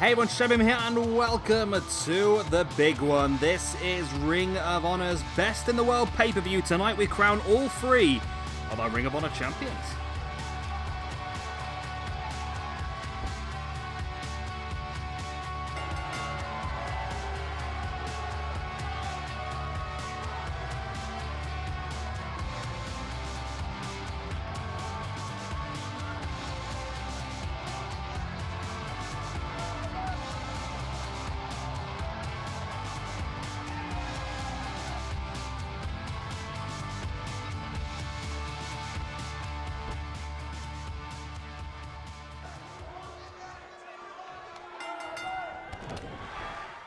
Hey everyone, Shebim here and welcome to the big one. This is Ring of Honor's Best in the World pay-per-view. Tonight we crown all three of our Ring of Honor champions.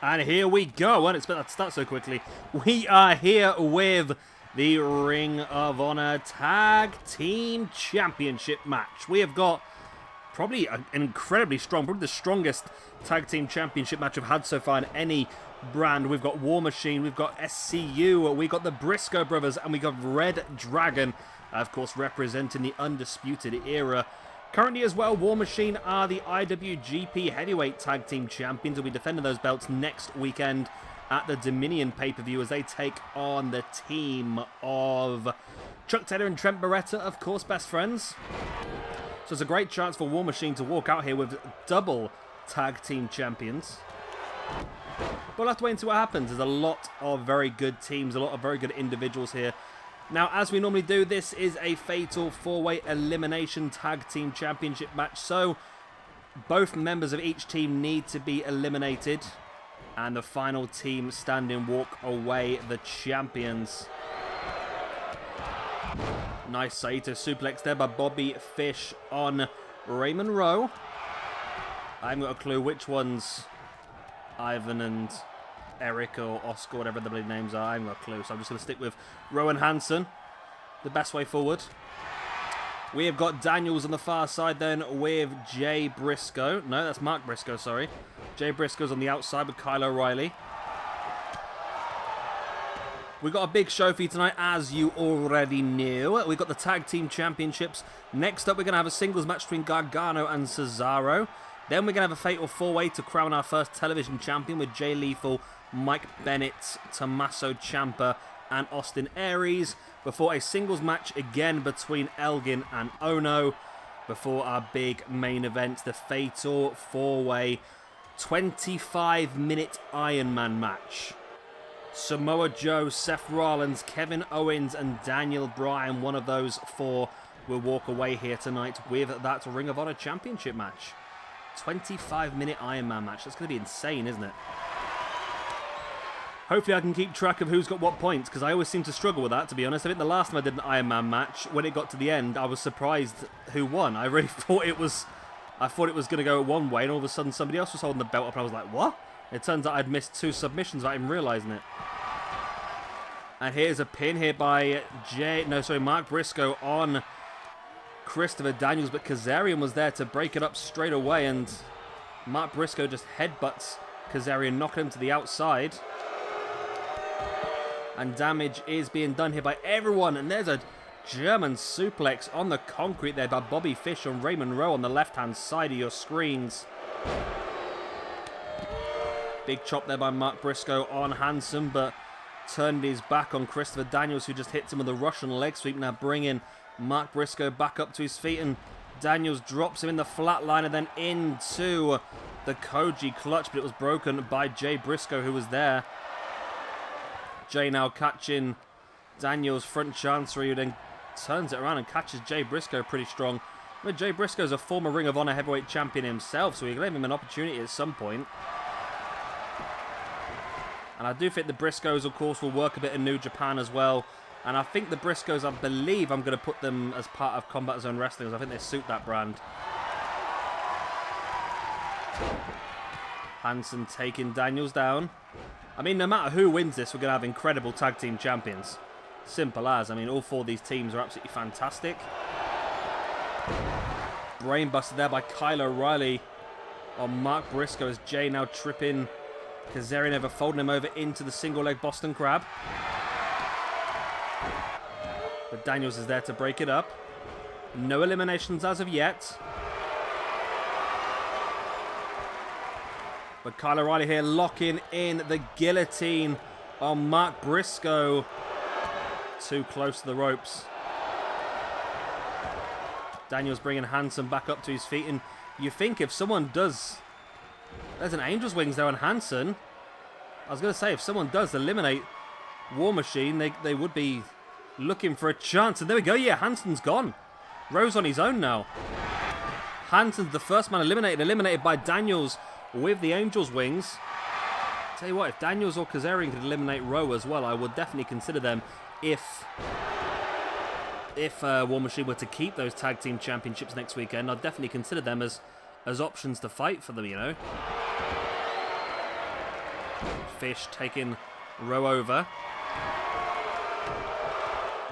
And here we go. I wasn't expect that to start so quickly. We are here with the Ring of Honor Tag Team Championship match. We have got probably an incredibly strong, probably the strongest Tag Team Championship match we've had so far in any brand. We've got WarMachine, we've got SCU, we've got the Briscoe brothers, and we've got reDragon, of course, representing the Undisputed Era. Currently as well, WarMachine are the IWGP Heavyweight Tag Team Champions. Will be defending those belts next weekend at the Dominion pay-per-view as they take on the team of Chuck Taylor and Trent Beretta, of course, best friends. So it's a great chance for WarMachine to walk out here with double Tag Team Champions. But we'll have to wait and see what happens. There's a lot of very good teams, a lot of very good individuals here. Now, as we normally do, this is a fatal four-way elimination tag team championship match. So, both members of each team need to be eliminated. And the final team standing walk away the champions. Nice Saito suplex there by Bobby Fish on Raymond Rowe. I haven't got a clue which one's Ivan and Eric or Oscar, whatever the bloody names are. I haven't got a clue, so I'm just going to stick with Rowan Hansen. The best way forward. We have got Daniels on the far side then with Jay Briscoe. No, that's Mark Briscoe, sorry. Jay Briscoe's on the outside with Kyle O'Reilly. We've got a big show for you tonight, as you already knew. We've got the Tag Team Championships. Next up, we're going to have a singles match between Gargano and Cesaro. Then we're going to have a fatal four-way to crown our first television champion with Jay Lethal, Mike Bennett, Tomasso Ciampa, and Austin Aries, before a singles match again between Elgin and Ohno, before our big main event, the fatal four-way 25-minute Iron Man match. Samoa Joe, Seth Rollins, Kevin Owens, and Daniel Bryan, one of those four, will walk away here tonight with that Ring of Honor Championship match. 25-minute Iron Man match. That's going to be insane, isn't it? Hopefully I can keep track of who's got what points, because I always seem to struggle with that, to be honest. I think the last time I did an Iron Man match, when it got to the end, I was surprised who won. I really thought it was... I thought it was going to go one way, and all of a sudden somebody else was holding the belt up, and I was like, what? It turns out I'd missed two submissions without even realising it. And here's a pin here by Mark Briscoe on Christopher Daniels, but Kazarian was there to break it up straight away, and Mark Briscoe just headbutts Kazarian, knocking him to the outside. And damage is being done here by everyone, and there's a German suplex on the concrete there by Bobby Fish on Raymond Rowe on the left-hand side of your screens. Big chop there by Mark Briscoe on Hansen, but turned his back on Christopher Daniels, who just hits him with a Russian leg sweep, now bringing Mark Briscoe back up to his feet, and Daniels drops him in the flatliner, then into the Koji clutch, but it was broken by Jay Briscoe, who was there. Jay now catching Daniels' front chancery, who then turns it around and catches Jay Briscoe pretty strong. But Jay Briscoe's a former Ring of Honor heavyweight champion himself, so we gave him an opportunity at some point. And I do think the Briscoes, of course, will work a bit in New Japan as well. And I think the Briscoes, I believe I'm going to put them as part of Combat Zone Wrestling, because I think they suit that brand. Hansen taking Daniels down. I mean, no matter who wins this, we're going to have incredible tag team champions. Simple as. I mean, all four of these teams are absolutely fantastic. Brainbuster there by Kyle O'Reilly on Mark Briscoe as Jay now tripping Kazarian over, folding him over into the single leg Boston Crab. But Daniels is there to break it up. No eliminations as of yet. But Kyle O'Reilly here locking in the guillotine on Mark Briscoe. Too close to the ropes. Daniels bringing Hansen back up to his feet. And you think if someone does... There's an Angel's Wings there on Hansen. I was going to say, if someone does eliminate WarMachine, they would be looking for a chance. And there we go. Yeah, Hansen's gone. Rowe's on his own now. Hansen's the first man eliminated by Daniels with the Angel's Wings. Tell you what, if Daniels or Kazarian could eliminate Rowe as well, I would definitely consider them if WarMachine were to keep those tag team championships next weekend. I'd definitely consider them as options to fight for them, you know. Fish taking Rowe over.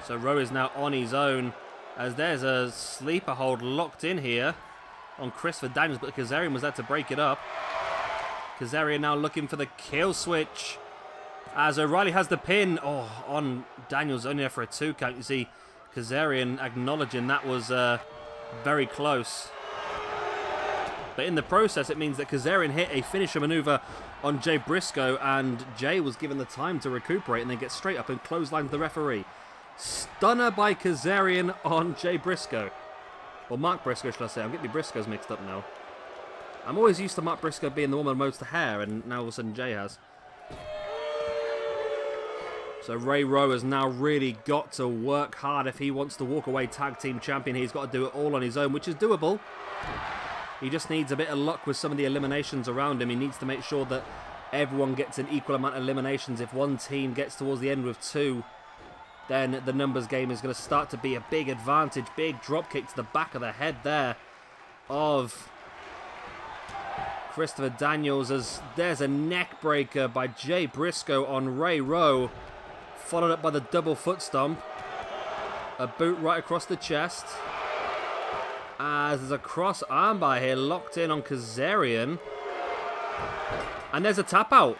So Rowe is now on his own as there's a sleeper hold locked in here on Christopher Daniels, but Kazarian was there to break it up. Kazarian now looking for the kill switch as O'Reilly has the pin on Daniels, only there for a 2 count. You see Kazarian acknowledging that was very close. But in the process, it means that Kazarian hit a finisher maneuver on Jay Briscoe, and Jay was given the time to recuperate and then get straight up and clothesline the referee. Stunner by Kazarian on Jay Briscoe. Or Mark Briscoe, should I say. I'm getting the Briscoes mixed up now. I'm always used to Mark Briscoe being the one with most of the hair, and now all of a sudden Jay has. So Ray Rowe has now really got to work hard if he wants to walk away tag team champion. He's got to do it all on his own, which is doable. He just needs a bit of luck with some of the eliminations around him. He needs to make sure that everyone gets an equal amount of eliminations. If one team gets towards the end with 2, then the numbers game is going to start to be a big advantage. Big drop kick to the back of the head there of Christopher Daniels, as there's a neck breaker by Jay Briscoe on Ray Rowe, followed up by the double foot stomp. A boot right across the chest. As there's a cross armbar here locked in on Kazarian. And there's a tap out.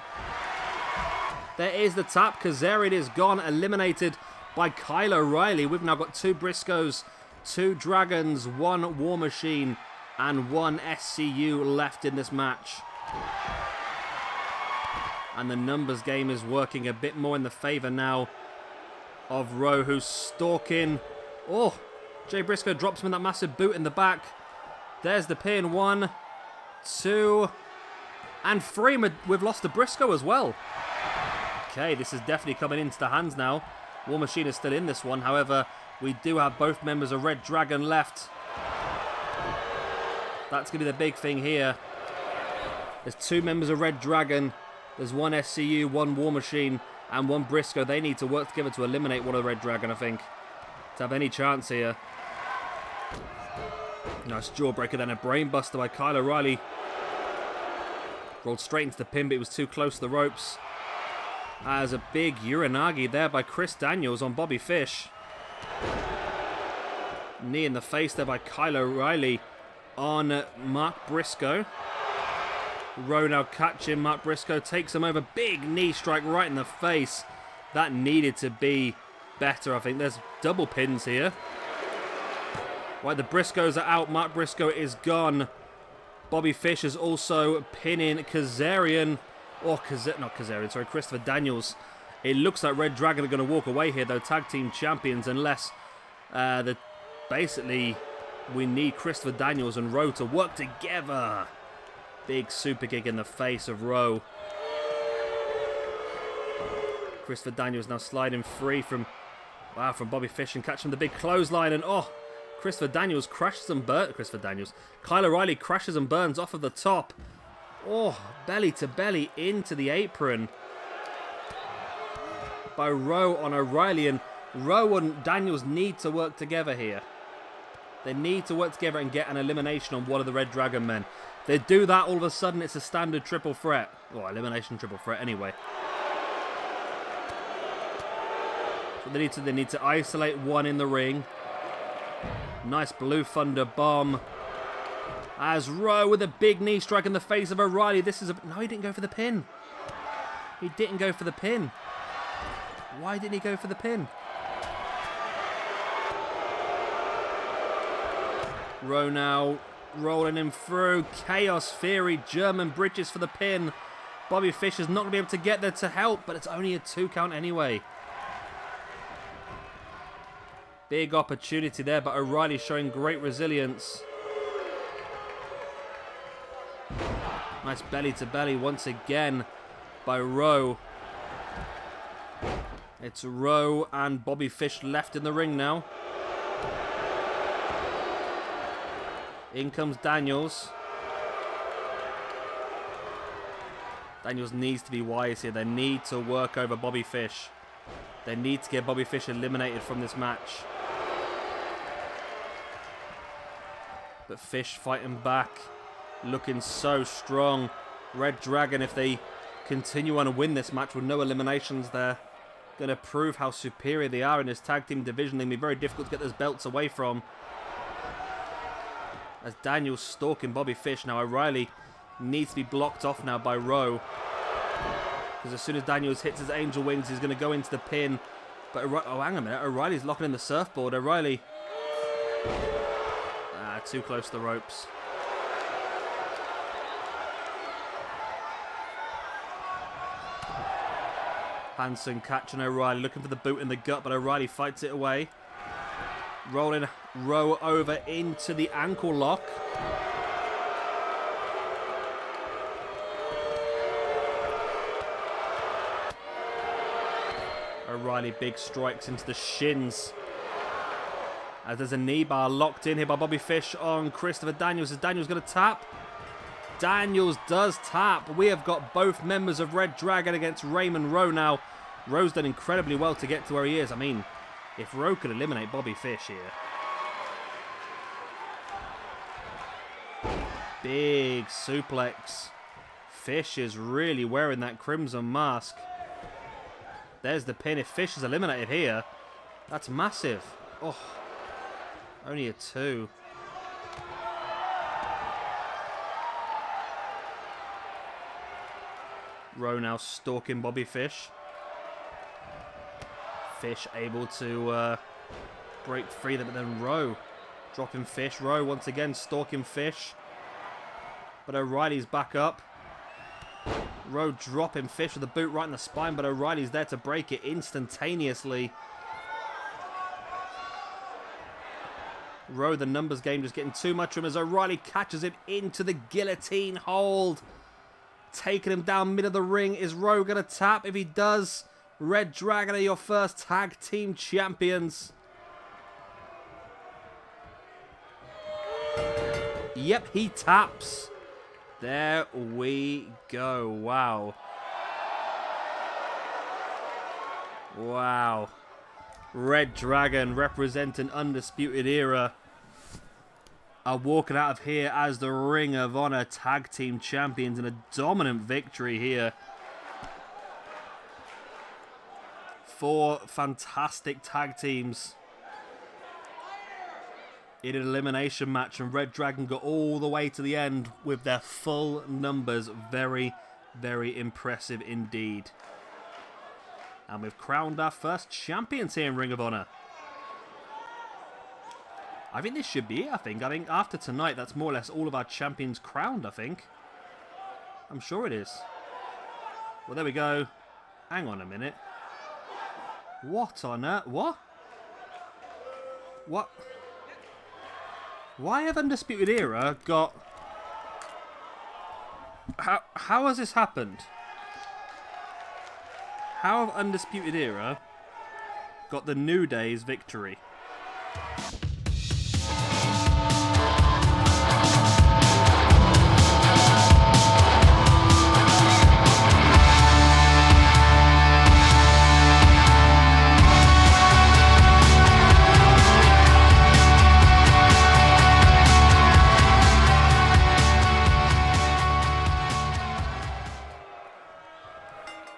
There is the tap. Kazarian is gone, eliminated by Kyle O'Reilly. We've now got 2 Briscoes, 2 Dragons, 1 WarMachine, and 1 SCU left in this match. And the numbers game is working a bit more in the favour now of Rowe, who's stalking. Oh, Jay Briscoe drops him in that massive boot in the back. There's the pin. 1, 2, and 3. We've lost to Briscoe as well. Okay, this is definitely coming into the hands now. WarMachine is still in this one. However, we do have both members of reDragon left. That's going to be the big thing here. There's 2 members of reDragon. There's 1 SCU, 1 WarMachine, and 1 Briscoe. They need to work together to eliminate one of the reDragon, I think, to have any chance here. Nice jawbreaker, then a brainbuster by Kyle O'Reilly. Rolled straight into the pin, but he was too close to the ropes. As a big Uranagi there by Chris Daniels on Bobby Fish. Knee in the face there by Kyle O'Reilly on Mark Briscoe. Rowe now catching Mark Briscoe, takes him over. Big knee strike right in the face. That needed to be better, I think. There's double pins here. Right, the Briscoes are out. Mark Briscoe is gone. Bobby Fish is also pinning Kazarian. Or not Kazarian, sorry, Christopher Daniels. It looks like reDragon are going to walk away here, though, tag team champions, unless basically we need Christopher Daniels and Rowe to work together. Big super kick in the face of Rowe. Christopher Daniels now sliding free from Bobby Fish and catching the big clothesline. And Christopher Daniels crashes and burns. Kyle O'Reilly crashes and burns off of the top. Belly to belly into the apron by Rowe on O'Reilly. And Rowe and Daniels need to work together here. They need to work together and get an elimination on one of the reDragon men. If they do that, all of a sudden it's a standard triple threat. Or elimination triple threat anyway. So they need to isolate one in the ring. Nice Blue Thunder bomb. As Rowe with a big knee strike in the face of O'Reilly. No, he didn't go for the pin. He didn't go for the pin. Why didn't he go for the pin? Rowe now Rolling him through. Chaos Theory. German bridges for the pin. Bobby Fish is not going to be able to get there to help, but it's only a 2 count anyway. Big opportunity there, but O'Reilly showing great resilience. Nice belly to belly once again by Rowe. It's Rowe and Bobby Fish left in the ring now. In comes Daniels. Daniels needs to be wise here. They need to work over Bobby Fish. They need to get Bobby Fish eliminated from this match. But Fish fighting back. Looking so strong. reDragon, if they continue on and win this match with no eliminations, they're going to prove how superior they are in this tag team division. They'll be very difficult to get those belts away from. As Daniels stalking Bobby Fish. Now O'Reilly needs to be blocked off now by Rowe. Because as soon as Daniels hits his angel wings, he's going to go into the pin. But, oh, hang on a minute. O'Reilly's locking in the surfboard. O'Reilly. Too close to the ropes. Hansen catching O'Reilly, looking for the boot in the gut, but O'Reilly fights it away. Rolling Rowe over into the ankle lock. O'Reilly big strikes into the shins. As there's a knee bar locked in here by Bobby Fish on Christopher Daniels. Is Daniels going to tap? Daniels does tap. We have got both members of reDragon against Raymond Rowe now. Rowe's done incredibly well to get to where he is. I mean, if Rowe could eliminate Bobby Fish here. Big suplex. Fish is really wearing that crimson mask. There's the pin. If Fish is eliminated here, that's massive. Oh. Only a 2. Rowe now stalking Bobby Fish. Fish able to break free, but then Rowe dropping Fish. Rowe once again stalking Fish. But O'Reilly's back up. Rowe dropping Fish with a boot right in the spine, but O'Reilly's there to break it instantaneously. Rowe, the numbers game, just getting too much of him as O'Reilly catches him into the guillotine hold. Taking him down mid of the ring. Is Rowe going to tap? If he does, reDragon are your first tag team champions. Yep, he taps. There we go. Wow. Wow. reDragon representing Undisputed Era are walking out of here as the Ring of Honor Tag Team Champions in a dominant victory here. 4 fantastic tag teams in an elimination match, and reDragon got all the way to the end with their full numbers. Very, very impressive indeed. And we've crowned our first champions here in Ring of Honor. I think this should be it, I think after tonight, that's more or less all of our champions crowned, I think. I'm sure it is. Well, there we go. Hang on a minute. What on earth? What? What? Why have Undisputed Era got... How has this happened? How have Undisputed Era got the New Day's victory?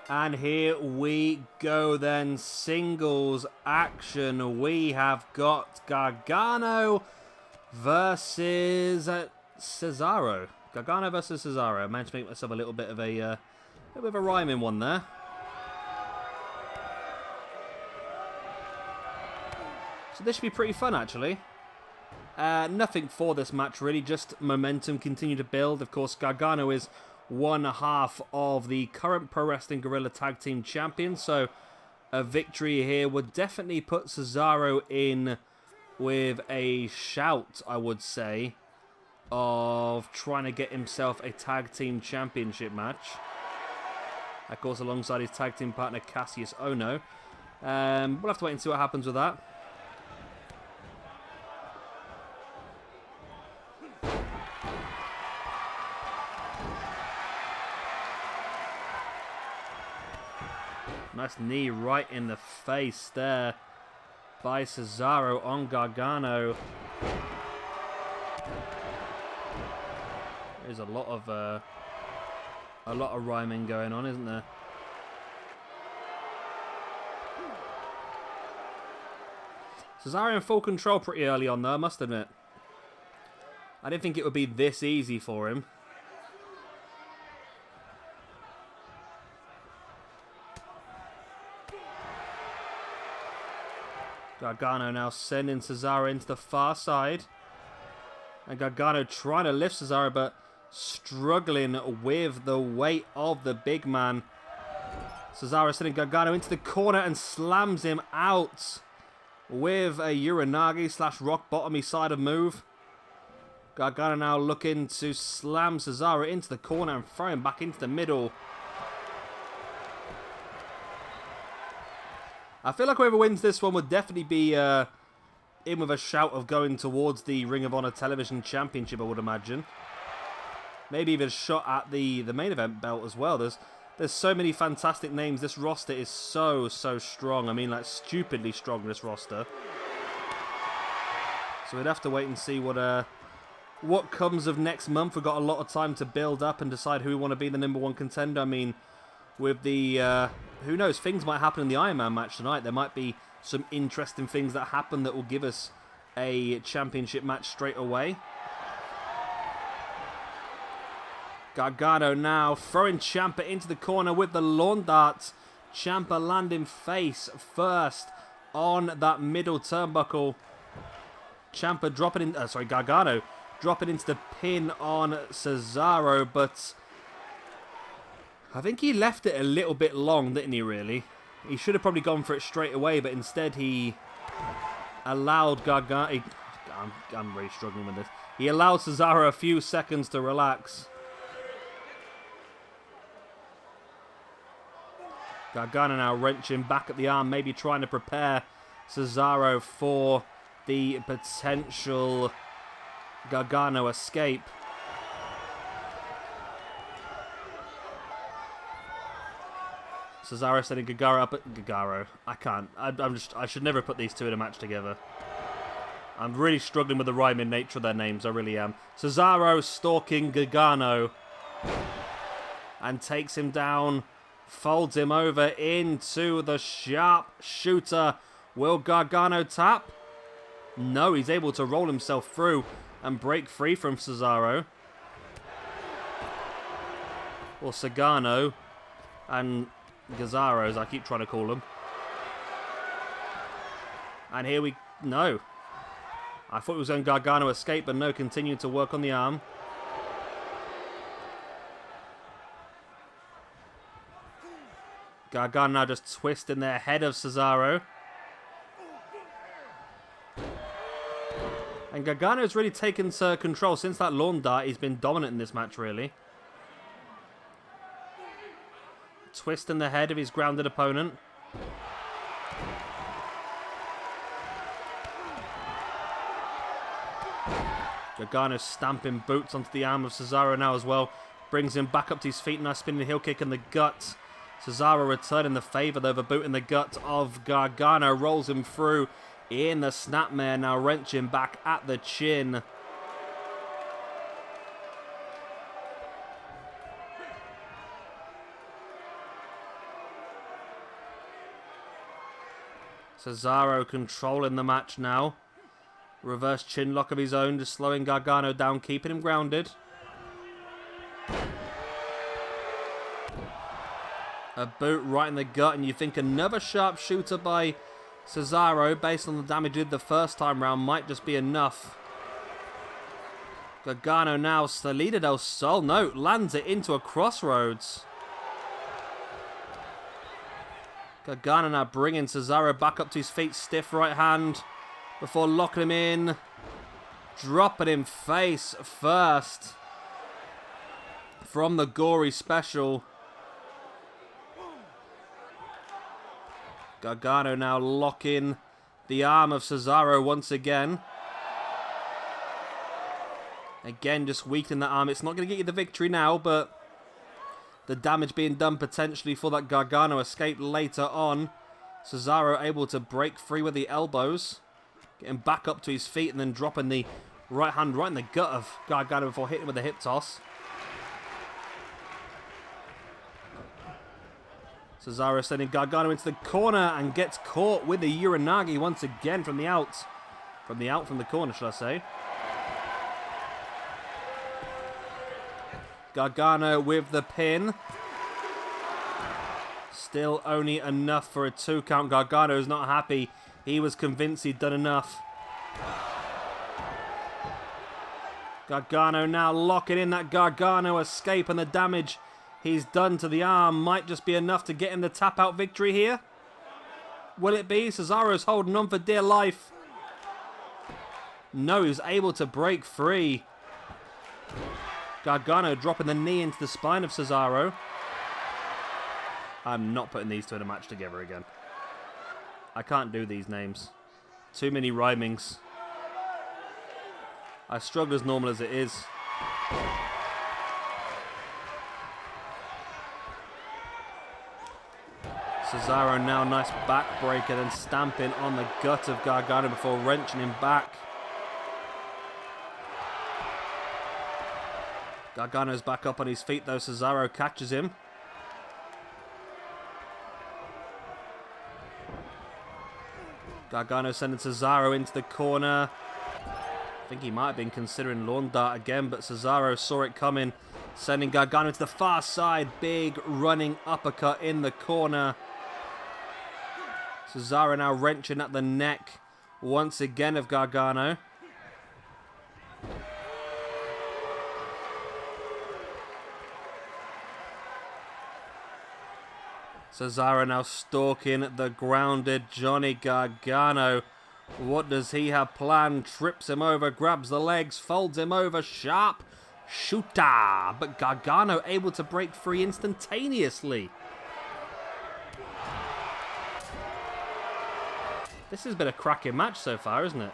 And here we go then, singles action. We have got Gargano versus Cesaro. Gargano versus Cesaro. I managed to make myself a little bit of a rhyme in one there. So this should be pretty fun, actually. Nothing for this match, really. Just momentum, continue to build. Of course, Gargano is one half of the current Pro Wrestling Guerrilla Tag Team Champions, so a victory here would definitely put Cesaro in with a shout, I would say, of trying to get himself a Tag Team Championship match. Of course, alongside his tag team partner, Kassius Ohno. We'll have to wait and see what happens with that. Nice knee right in the face there by Cesaro on Gargano. There's a lot of rhyming going on, isn't there? Cesaro in full control pretty early on, though, I must admit. I didn't think it would be this easy for him. Gargano now sending Cesaro into the far side. And Gargano trying to lift Cesaro, but struggling with the weight of the big man. Cesaro sending Gargano into the corner and slams him out with a Uranagi / rock bottomy side of move. Gargano now looking to slam Cesaro into the corner and throw him back into the middle. I feel like whoever wins this one would definitely be in with a shout of going towards the Ring of Honor Television Championship, I would imagine. Maybe even a shot at the main event belt as well. There's so many fantastic names. This roster is so strong. I mean, like, stupidly strong, this roster. So we'd have to wait and see what comes of next month. We've got a lot of time to build up and decide who we want to be the #1 contender. I mean, with the... who knows? Things might happen in the Iron Man match tonight. There might be some interesting things that happen that will give us a championship match straight away. Gargano now throwing Ciampa into the corner with the lawn dart. Ciampa landing face first on that middle turnbuckle. Ciampa dropping in... Gargano dropping into the pin on Cesaro, but... I think he left it a little bit long, didn't he, really? He should have probably gone for it straight away, but instead he allowed Gargano... I'm really struggling with this. He allowed Cesaro a few seconds to relax. Gargano now wrenching back at the arm, maybe trying to prepare Cesaro for the potential Gargano escape. Cesaro setting Gargano up at Gargano. I can't. I should never put these two in a match together. I'm really struggling with the rhyming nature of their names. I really am. Cesaro stalking Gargano and takes him down. Folds him over into the sharpshooter. Will Gargano tap? No, he's able to roll himself through and break free from Cesaro. Or Sagano. And Gazzaro, as I keep trying to call him. And here we... No. I thought it was going Gargano escape, but no, continued to work on the arm. Gargano now just twisting the head of Cesaro. And Gargano's really taken control. Since that lawn dart, he's been dominant in this match, really. Twisting the head of his grounded opponent. Gargano stamping boots onto the arm of Cesaro now as well. Brings him back up to his feet. Nice spinning heel kick in the gut. Cesaro returning the favour though, the boot in the gut of Gargano. Rolls him through in the snapmare. Now wrenching back at the chin. Cesaro controlling the match now. Reverse chin lock of his own, just slowing Gargano down, keeping him grounded. A boot right in the gut, and you think another sharpshooter by Cesaro, based on the damage he did the first time round, might just be enough. Gargano now, Salida del Sol. No, lands it into a crossroads. Gargano now bringing Cesaro back up to his feet. Stiff right hand before locking him in. Dropping him face first from the gory special. Gargano now locking the arm of Cesaro once again. Again, just weakening that arm. It's not going to get you the victory now, but the damage being done potentially for that Gargano escape later on. Cesaro able to break free with the elbows. Getting back up to his feet and then dropping the right hand right in the gut of Gargano before hitting with a hip toss. Cesaro sending Gargano into the corner and gets caught with the Uranagi once again from the out. From the corner, should I say. Gargano with the pin. Still only enough for a 2 count. Gargano is not happy. He was convinced he'd done enough. Gargano now locking in that Gargano escape, and the damage he's done to the arm might just be enough to get him the tap out victory here. Will it be? Cesaro's holding on for dear life. No, he's able to break free. Gargano dropping the knee into the spine of Cesaro. I'm not putting these two in a match together again. I can't do these names. Too many rhymings. I struggle as normal as it is. Cesaro now, nice backbreaker, then stamping on the gut of Gargano before wrenching him back. Gargano's back up on his feet though. Cesaro catches him. Gargano sending Cesaro into the corner. I think he might have been considering lawn dart again, but Cesaro saw it coming. Sending Gargano to the far side. Big running uppercut in the corner. Cesaro now wrenching at the neck once again of Gargano. Cesaro now stalking the grounded Johnny Gargano. What does he have planned? Trips him over, grabs the legs, folds him over, sharp shooter. But Gargano able to break free instantaneously. This has been a cracking match so far, isn't it?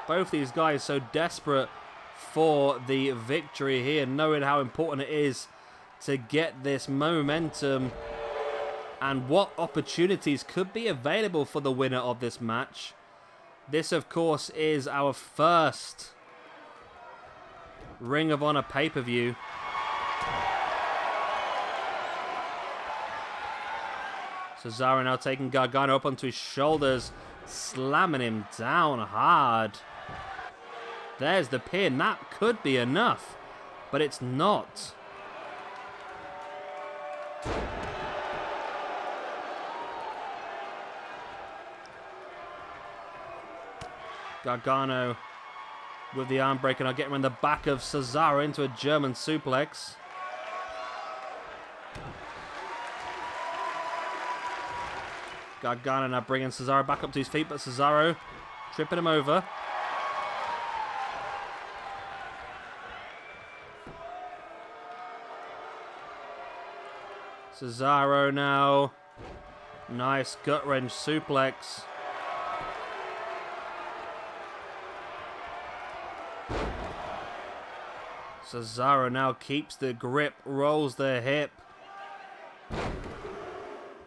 Both these guys so desperate for the victory here, knowing how important it is to get this momentum and what opportunities could be available for the winner of this match. This, of course, is our first Ring of Honor pay-per-view. Cesaro now taking Gargano up onto his shoulders, slamming him down hard. There's the pin. That could be enough, but it's not. Gargano with the arm break, and I'll get him in the back of Cesaro into a German suplex. Gargano now bringing Cesaro back up to his feet, but Cesaro tripping him over. Cesaro now. Nice gut wrench suplex. Cesaro now keeps the grip, rolls the hip.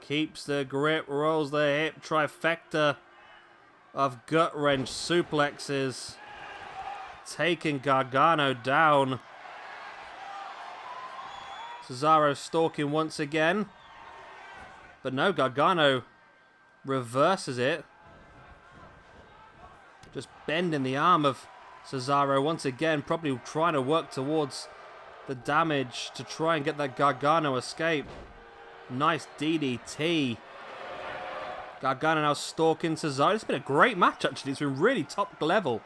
Keeps the grip, rolls the hip. Trifecta of gut wrench suplexes. Taking Gargano down. Cesaro stalking once again. But no, Gargano reverses it. Just bending the arm of Cesaro once again, probably trying to work towards the damage to try and get that Gargano escape. Nice DDT. Gargano now stalking Cesaro. It's been a great match, actually. It's been really top level.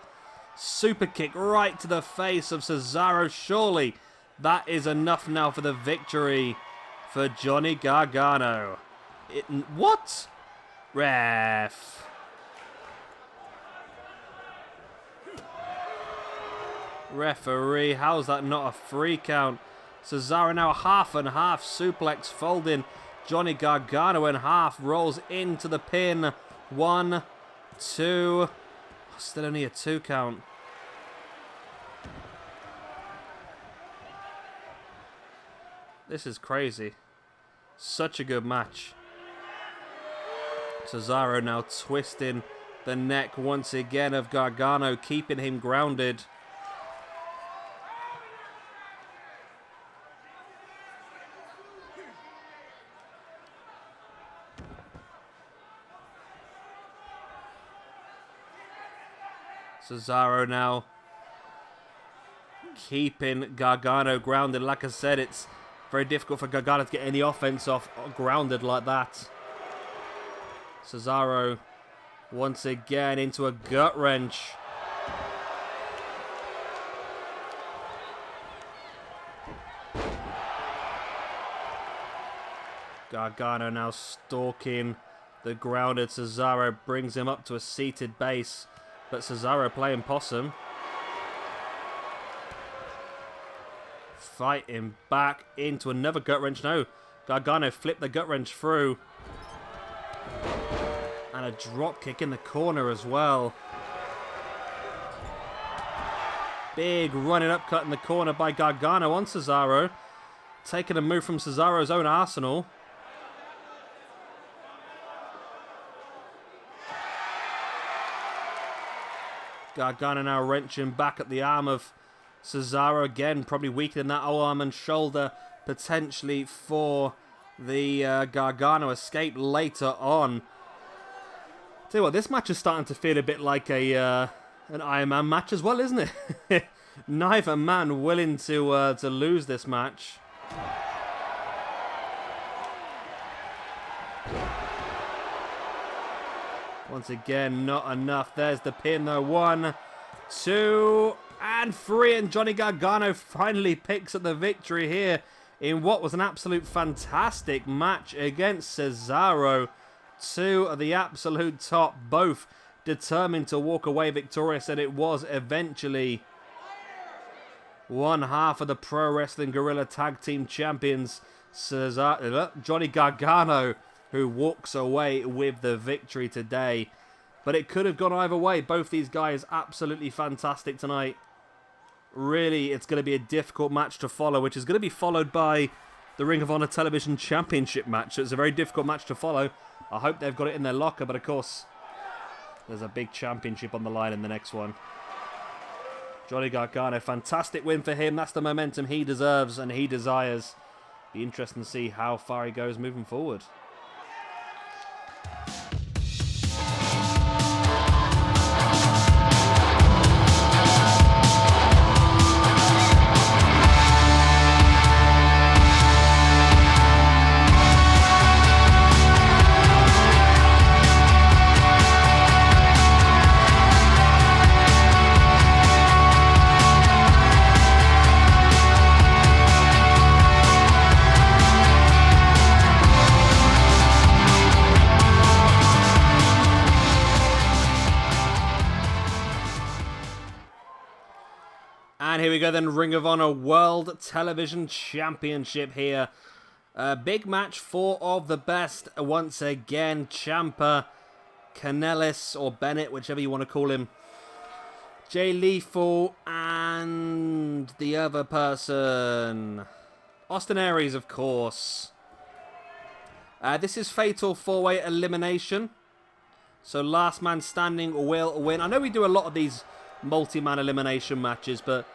Super kick right to the face of Cesaro. Surely that is enough now for the victory for Johnny Gargano. What? Ref. Referee, how's that not a free count? Cesaro now half and half suplex folding Johnny Gargano in half, rolls into the pin. 1, 2, still only a 2 count. This is crazy. Such a good match. Cesaro now twisting the neck once again of Gargano, keeping him grounded. Cesaro now keeping Gargano grounded. Like I said, it's very difficult for Gargano to get any offense off grounded like that. Cesaro once again into a gut wrench. Gargano now stalking the grounded Cesaro, brings him up to a seated base. But Cesaro playing possum. Fighting back into another gut wrench. No, Gargano flipped the gut wrench through. And a drop kick in the corner as well. Big running upcut in the corner by Gargano on Cesaro. Taking a move from Cesaro's own arsenal. Gargano now wrenching back at the arm of Cesaro again, probably weakening that arm and shoulder potentially for the Gargano escape later on. Tell you what, this match is starting to feel a bit like an Iron Man match as well, isn't it? Neither man willing to lose this match. Once again, not enough. There's the pin though. 1, 2, and 3. And Johnny Gargano finally picks up the victory here in what was an absolute fantastic match against Cesaro. 2 of the absolute top, both determined to walk away victorious, and it was eventually one half of the Pro Wrestling Guerrilla Tag Team Champions, Johnny Gargano, who walks away with the victory today. But it could have gone either way. Both these guys absolutely fantastic tonight. Really, it's going to be a difficult match to follow, which is going to be followed by the Ring of Honor Television Championship match. So it's a very difficult match to follow. I hope they've got it in their locker, but of course, there's a big championship on the line in the next one. Johnny Gargano, fantastic win for him. That's the momentum he deserves and he desires. Be interesting to see how far he goes moving forward. And here we go then, Ring of Honor World Television Championship here. Big match, 4 of the best. Once again, Ciampa, Kanellis, or Bennett, whichever you want to call him. Jay Lethal, and the other person. Austin Aries, of course. This is Fatal 4-Way Elimination. So last man standing will win. I know we do a lot of these multi-man elimination matches, but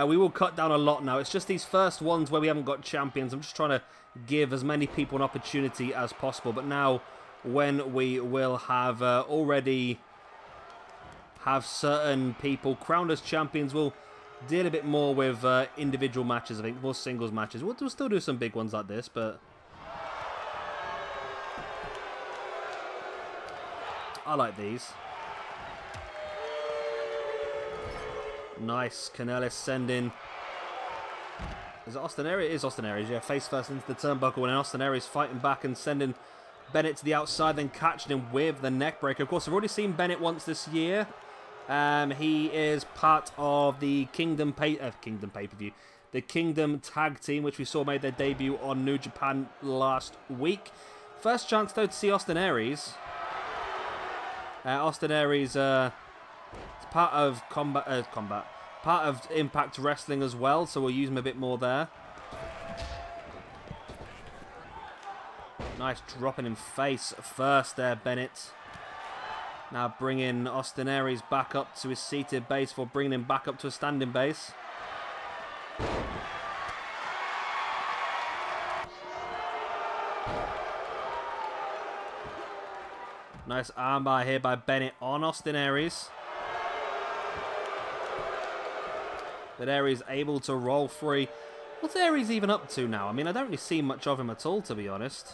we will cut down a lot now. It's just these first ones where we haven't got champions. I'm just trying to give as many people an opportunity as possible. But now, when we will have already have certain people crowned as champions, we'll deal a bit more with individual matches, I think, more singles matches. We'll still do some big ones like this, but I like these. Nice. Canellis sending... Is it Austin Aries? It is Austin Aries, yeah. Face first into the turnbuckle, and then Austin Aries fighting back and sending Bennett to the outside, then catching him with the neckbreaker. Of course, I've already seen Bennett once this year. He is part of the Kingdom pay-per-view. The Kingdom Tag Team, which we saw made their debut on New Japan last week. First chance, though, to see Austin Aries. Austin Aries is part of part of Impact Wrestling as well, so we'll use him a bit more there. Nice dropping him face first there, Bennett. Now bringing Austin Aries back up to his seated base for bringing him back up to a standing base. Nice armbar here by Bennett on Austin Aries. But Aries able to roll free. What's Aries even up to now? I mean, I don't really see much of him at all, to be honest.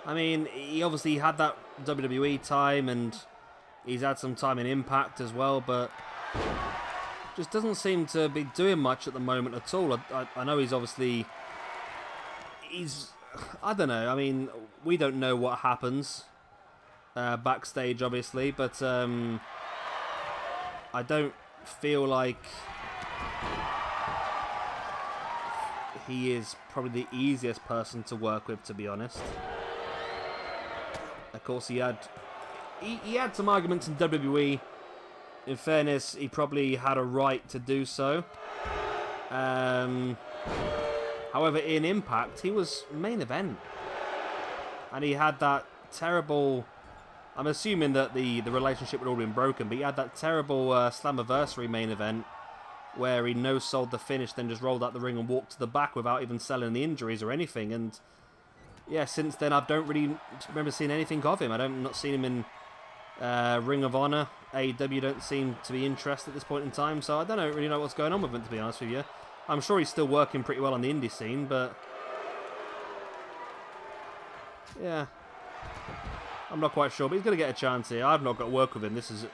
I mean, he obviously had that WWE time, and he's had some time in Impact as well, but just doesn't seem to be doing much at the moment at all. I know he's obviously... I don't know. I mean, we don't know what happens backstage, obviously, but I don't feel like he is probably the easiest person to work with, to be honest. Of course, he had some arguments in WWE. In fairness, he probably had a right to do so. However, in Impact, he was main event. And he had that terrible... I'm assuming that the relationship had all been broken, but he had that terrible Slammiversary main event where he no-sold the finish, then just rolled out the ring and walked to the back without even selling the injuries or anything. And yeah, since then, I don't really remember seeing anything of him. I'm not seeing him in Ring of Honor. AEW don't seem to be interested at this point in time, so I don't really know what's going on with him, to be honest with you. I'm sure he's still working pretty well on the indie scene, but yeah, I'm not quite sure, but he's going to get a chance here. I've not got to work with him. This is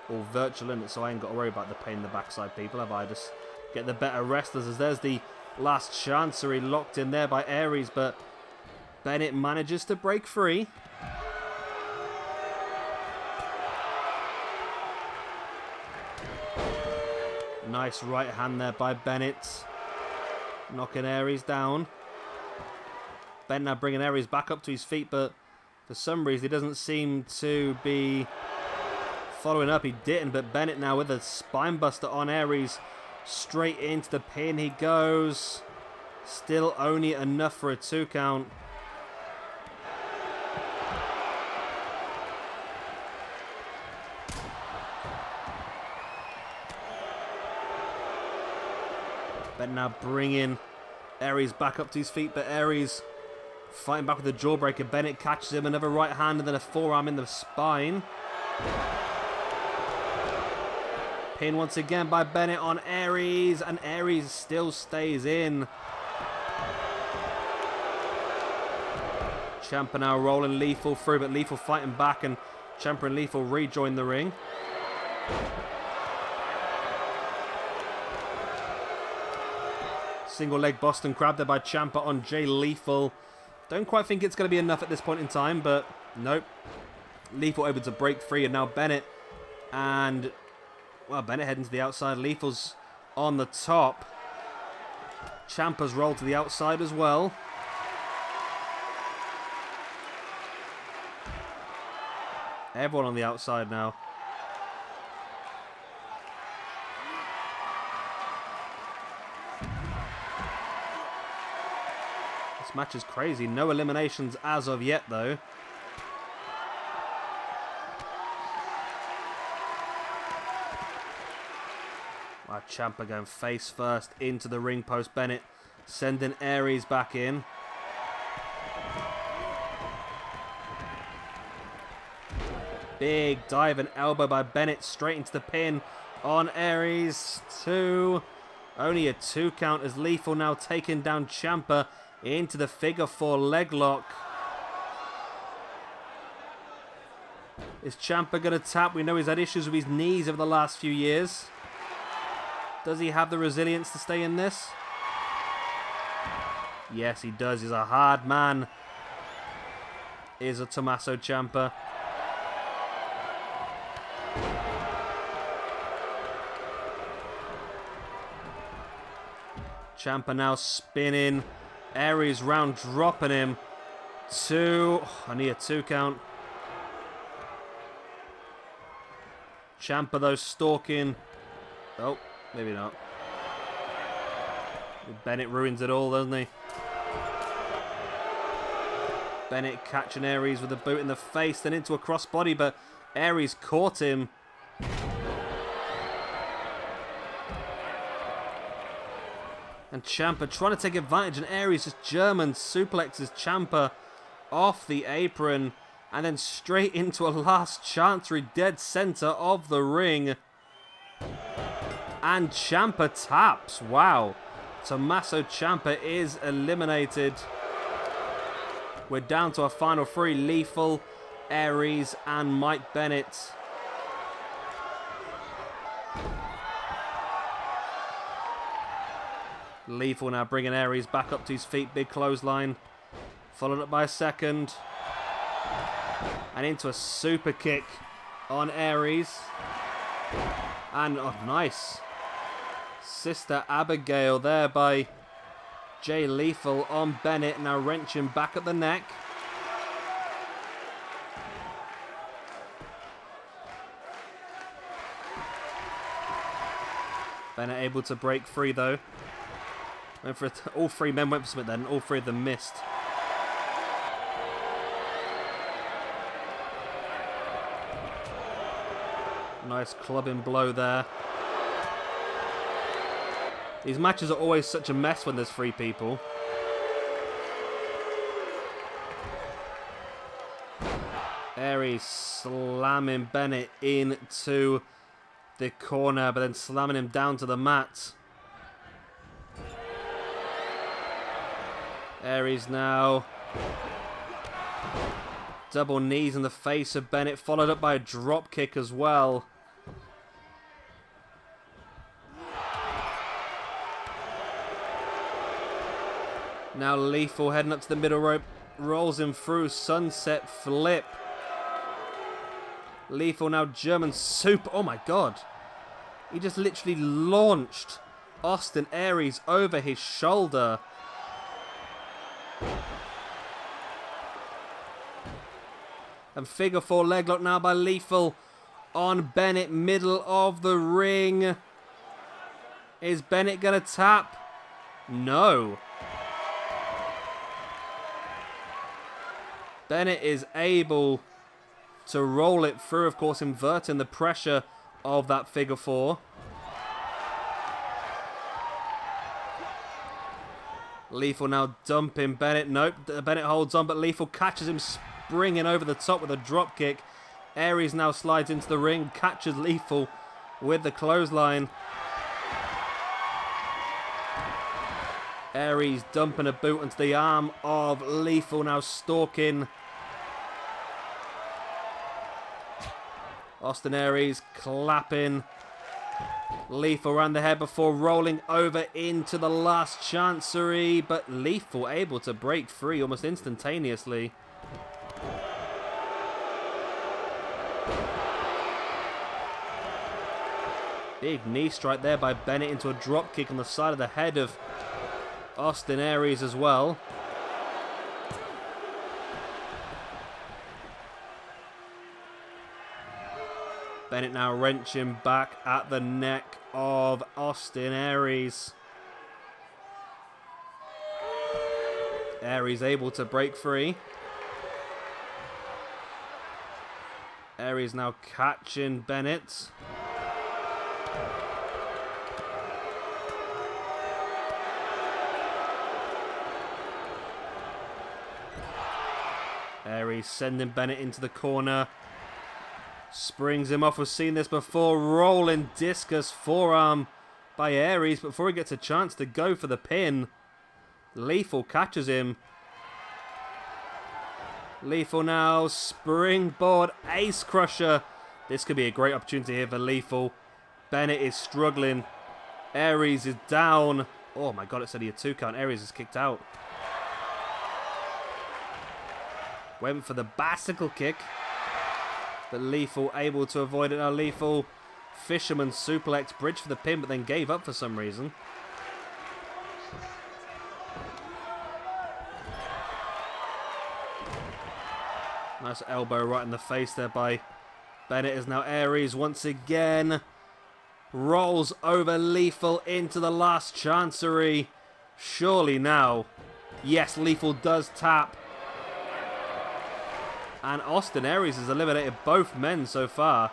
all virtual, isn't it? So I ain't got to worry about the pain in the backside, people, have I? Just get the better wrestlers, as there's the last chancery locked in there by Aries, but Bennett manages to break free. Nice right hand there by Bennett, knocking Aries down. Bennett now bringing Aries back up to his feet, but for some reason he doesn't seem to be following up. He didn't, but Bennett now with a spinebuster on Aries, straight into the pin he goes. Still only enough for a 2 count. Bennett now bringing Aries back up to his feet, but Aries fighting back with the jawbreaker. Bennett catches him, another right hand and then a forearm in the spine. Pin once again by Bennett on Aries, and Aries still stays in. Ciampa now rolling Lethal through, but Lethal fighting back, and Ciampa and Lethal rejoin the ring. Single leg Boston Crab there by Ciampa on Jay Lethal. Don't quite think it's going to be enough at this point in time, but nope. Lethal able to break free, and now Bennett. And, well, Bennett heading to the outside. Lethal's on the top. Ciampa's rolled to the outside as well. Everyone on the outside now. This match is crazy. No eliminations as of yet, though. Wow, Ciampa going face first into the ring post. Bennett sending Aries back in. Big dive and elbow by Bennett straight into the pin on Aries. Only a 2 count as Lethal now taking down Ciampa into the figure 4 leg lock. Is Ciampa going to tap? We know he's had issues with his knees over the last few years. Does he have the resilience to stay in this? Yes, he does. He's a hard man. Is a Tomasso Ciampa. Ciampa now spinning. Aries round dropping him. 2. I need a 2 count. Ciampa though stalking. Oh, maybe not. Bennett ruins it all, doesn't he? Bennett catching Aries with a boot in the face, then into a crossbody, but Aries caught him. And Ciampa trying to take advantage, and Aries just German suplexes Ciampa off the apron, and then straight into a last chancery dead center of the ring. And Ciampa taps. Wow. Tomasso Ciampa is eliminated. We're down to our final 3. Lethal, Aries, and Mike Bennett. Lethal now bringing Aries back up to his feet. Big clothesline. Followed up by a second. And into a super kick on Aries. And, oh, nice. Sister Abigail there by Jay Lethal on Bennett. Now wrenching back at the neck. Bennett able to break free though. Went for all 3 men went for something then. All 3 of them missed. Nice clubbing blow there. These matches are always such a mess when there's 3 people. Aries slamming Bennett into the corner, but then slamming him down to the mat. Aries now. Double knees in the face of Bennett, followed up by a drop kick as well. Now Lethal heading up to the middle rope, rolls him through, sunset flip. Lethal now German super, oh my god. He just literally launched Austin Aries over his shoulder. And figure 4 leg lock now by Lethal on Bennett, middle of the ring. Is Bennett going to tap? No. Bennett is able to roll it through, of course, inverting the pressure of that figure 4. Lethal now dumping Bennett. Nope, Bennett holds on, but Lethal catches him springing over the top with a drop kick. Aries now slides into the ring, catches Lethal with the clothesline. Aries dumping a boot into the arm of Lethal, now stalking. Austin Aries clapping Lethal around the head before rolling over into the last chancery, but Lethal able to break free almost instantaneously. Big knee strike there by Bennett into a drop kick on the side of the head of Austin Aries as well. Bennett now wrenching back at the neck of Austin Aries. Aries able to break free. Aries now catching Bennett. Aries sending Bennett into the corner. Springs him off. We've seen this before. Rolling discus forearm by Aries. But before he gets a chance to go for the pin, Lethal catches him. Lethal now, springboard ace crusher. This could be a great opportunity here for Lethal. Bennett is struggling. Aries is down. Oh my god, it said he had 2 count. Aries is kicked out. Went for the bicycle kick. But Lethal able to avoid it. Now Lethal, fisherman suplex, bridge for the pin, but then gave up for some reason. Nice elbow right in the face there by Bennett. Is now Aries once again. Rolls over Lethal into the last chancery. Surely now. Yes, Lethal does tap. And Austin Aries has eliminated both men so far.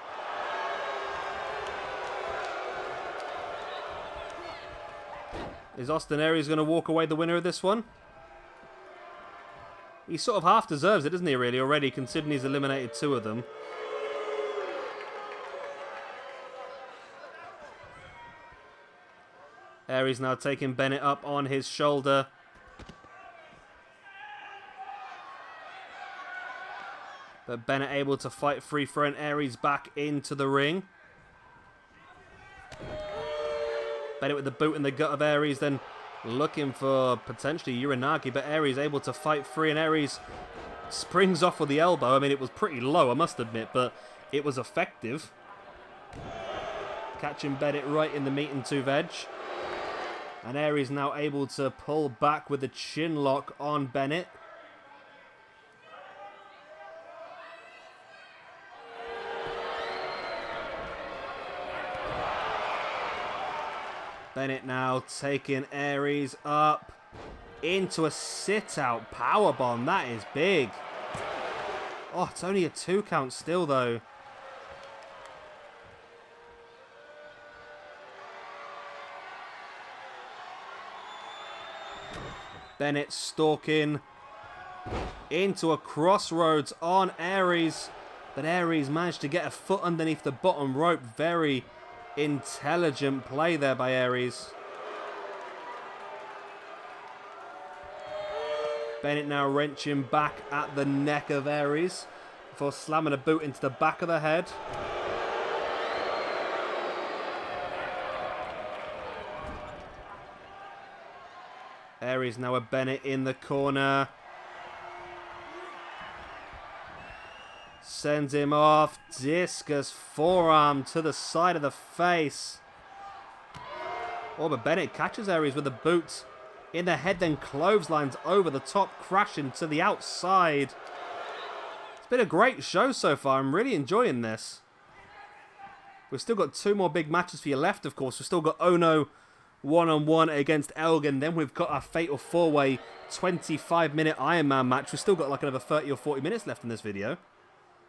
Is Austin Aries going to walk away the winner of this one? He sort of half deserves it, doesn't he, really, already, considering he's eliminated 2 of them. Aries now taking Bennett up on his shoulder. But Bennett able to fight free, throwing Aries back into the ring. Bennett with the boot in the gut of Aries, then looking for potentially Uranagi, but Aries able to fight free, and Aries springs off with the elbow. I mean, it was pretty low, I must admit, but it was effective. Catching Bennett right in the meat and 2 veg. And Aries now able to pull back with the chin lock on Bennett. Bennett now taking Aries up into a sit-out powerbomb. That is big. Oh, it's only a 2 count still, though. Bennett stalking into a crossroads on Aries. But Aries managed to get a foot underneath the bottom rope. Very intelligent play there by Aries. Bennett now wrenching back at the neck of Aries before slamming a boot into the back of the head. Aries now with Bennett in the corner. Sends him off. Discus forearm to the side of the face. Oh, but Bennett catches Aries with a boot in the head, then clotheslines over the top, crashing to the outside. It's been a great show so far. I'm really enjoying this. We've still got 2 more big matches for you left, of course. We've still got Ohno one-on-one against Elgin. Then we've got our Fatal 4-Way 25-minute Iron Man match. We've still got like another 30 or 40 minutes left in this video.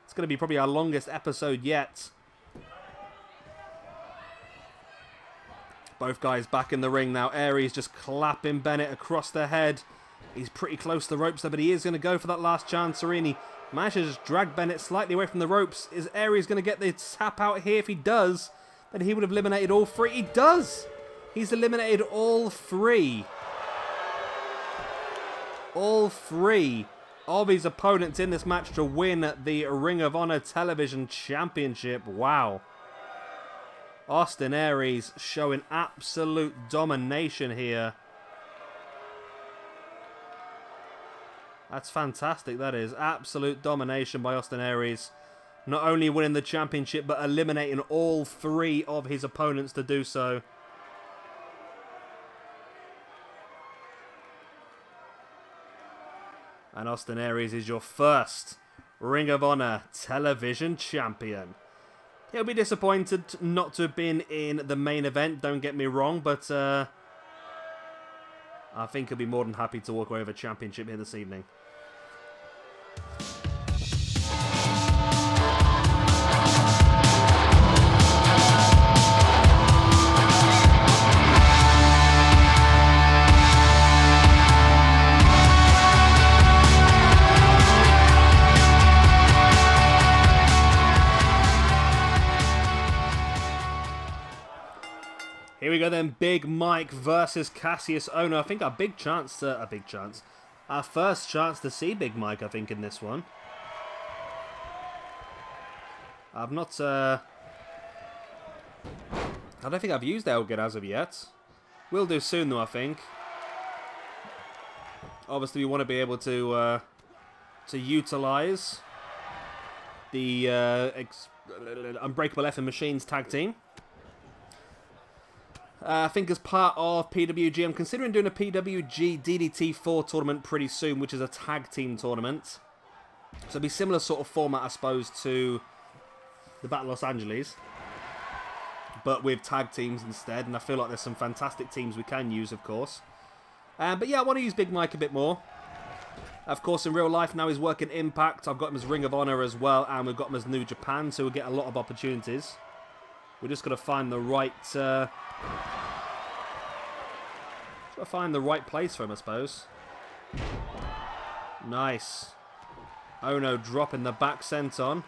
It's going to be probably our longest episode yet. Both guys back in the ring now. Aries just clapping Bennett across the head. He's pretty close to the ropes there, but he is going to go for that last chance. He manages to just drag Bennett slightly away from the ropes. Is Aries going to get the tap out here? If he does, then he would have eliminated all 3. He does! He's eliminated all 3. All 3 of his opponents in this match to win the Ring of Honor Television Championship. Wow. Austin Aries showing absolute domination here. That's fantastic, that is. Absolute domination by Austin Aries. Not only winning the championship, but eliminating all 3 of his opponents to do so. And Austin Aries is your first Ring of Honor Television Champion. He'll be disappointed not to have been in the main event, don't get me wrong, but I think he'll be more than happy to walk away with a championship here this evening. Here we go then, Big Mike versus Kassius Ohno. I think our big chance, our first chance to see Big Mike, I think, in this one. I've not... I don't think I've used Elgin as of yet. Will do soon, though, I think. Obviously, we want to be able to utilize the Unbreakable Effing Machines tag team. I think as part of PWG, I'm considering doing a PWG DDT4 tournament pretty soon, which is a tag team tournament. So it'll be similar sort of format, I suppose, to the Battle of Los Angeles, but with tag teams instead. And I feel like there's some fantastic teams we can use, of course. But yeah, I want to use Big Mike a bit more. Of course, in real life now he's working Impact. I've got him as Ring of Honor as well, and we've got him as New Japan, so we'll get a lot of opportunities. We're just got to find the right... find the right place for him, I suppose. Nice. Ohno dropping the back senton.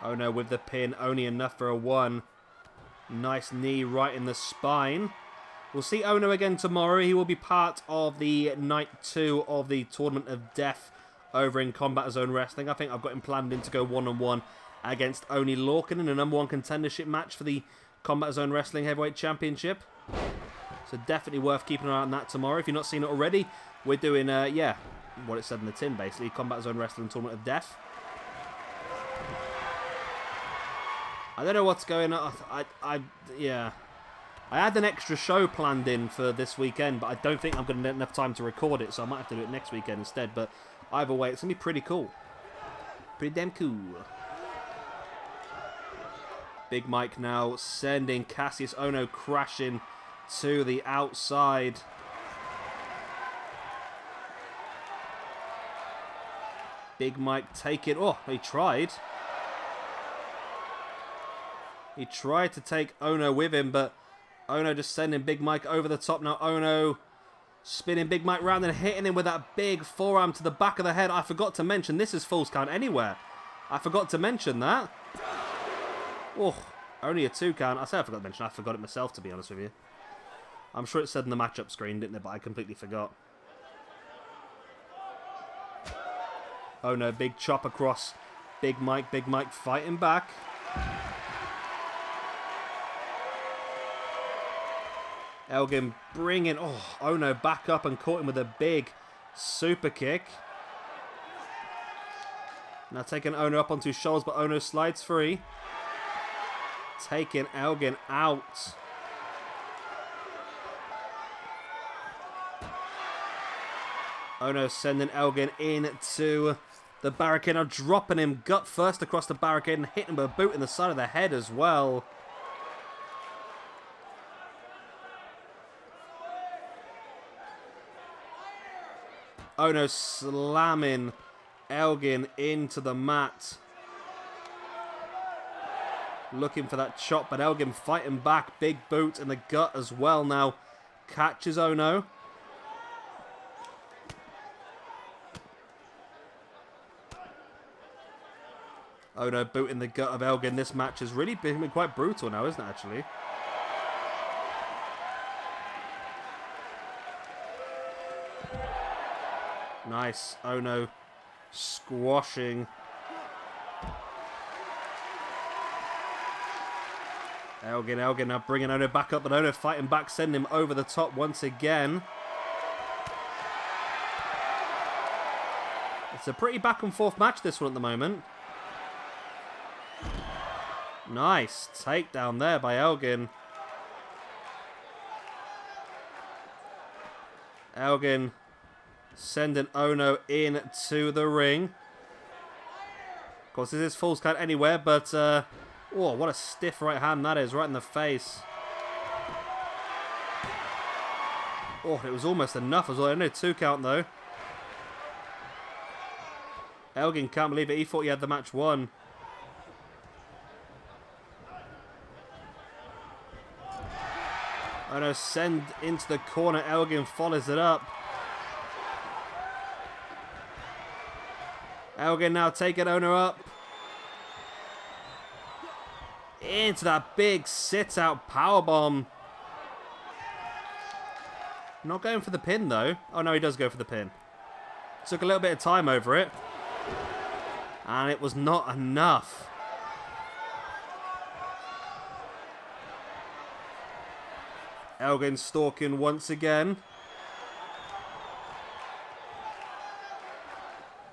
Ohno with the pin, only enough for a 1. Nice knee right in the spine. We'll see Ohno again tomorrow. He will be part of the night 2 of the Tournament of Death over in Combat Zone Wrestling. I think I've got him planned in to go one-on-one against Oni Lorcan in a #1 contendership match for the Combat Zone Wrestling Heavyweight Championship. So definitely worth keeping an eye on that tomorrow. If you've not seen it already, we're doing, yeah, what it said in the tin, basically. Combat Zone Wrestling Tournament of Death. I don't know what's going on. Yeah. I had an extra show planned in for this weekend, but I don't think I'm going to get enough time to record it, so I might have to do it next weekend instead. But either way, it's going to be pretty cool. Pretty damn cool. Big Mike now sending Kassius Ohno crashing to the outside. Big Mike taking... Oh, he tried. He tried to take Ohno with him, but Ohno just sending Big Mike over the top. Now Ohno spinning Big Mike round and hitting him with that big forearm to the back of the head. I forgot to mention, this is Falls Count Anywhere. I forgot to mention that. Oh, only a 2 count. I say I forgot to mention, I forgot it myself, to be honest with you. I'm sure it said in the matchup screen, didn't it? But I completely forgot. Oh no, big chop across Big Mike fighting back. Elgin bringing... Oh, Ohno back up and caught him with a big super kick. Now taking Ohno up onto his shoulders, but Ohno slides free. Taking Elgin out. Ohno sending Elgin into the barricade. Now dropping him gut first across the barricade and hitting him with a boot in the side of the head as well. Ohno slamming Elgin into the mat. Looking for that chop, but Elgin fighting back. Big boot in the gut as well now. Catches Ohno. Ohno boot in the gut of Elgin. This match has really been quite brutal now, isn't it, actually? Nice. Ohno squashing Elgin now bringing Ohno back up, but Ohno fighting back, sending him over the top once again. It's a pretty back and forth match, this one, at the moment. Nice takedown there by Elgin. Elgin sending Ohno into the ring. Of course, this is Falls Count Anywhere, but... oh, what a stiff right hand that is, right in the face. Oh, it was almost enough as well. Only a 2 count, though. Elgin can't believe it. He thought he had the match won. Ohno send into the corner. Elgin follows it up. Elgin now taking Ohno up. Into that big sit-out powerbomb. Not going for the pin, though. Oh, no, he does go for the pin. Took a little bit of time over it. And it was not enough. Elgin stalking once again.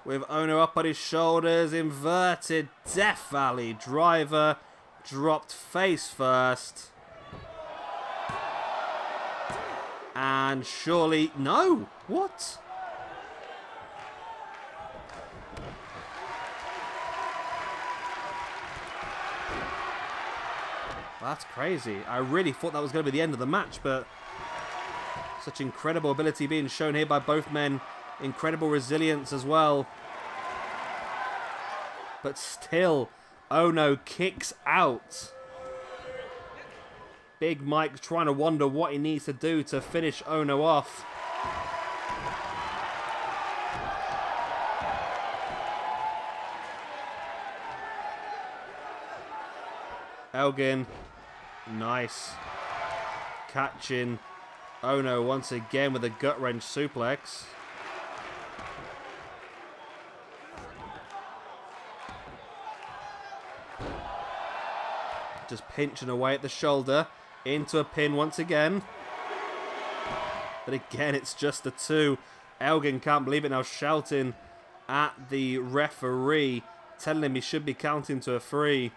With Ohno up on his shoulders. Inverted Death Valley driver. Dropped face first. And surely... No! What? That's crazy. I really thought that was going to be the end of the match, but such incredible ability being shown here by both men. Incredible resilience as well. But still, Ohno kicks out. Big Mike trying to wonder what he needs to do to finish Ohno off. Elgin. Nice. Catching Ohno once again with a gut wrench suplex. Just pinching away at the shoulder. Into a pin once again. But again, it's just a 2. Elgin can't believe it now, shouting at the referee, telling him he should be counting to a 3.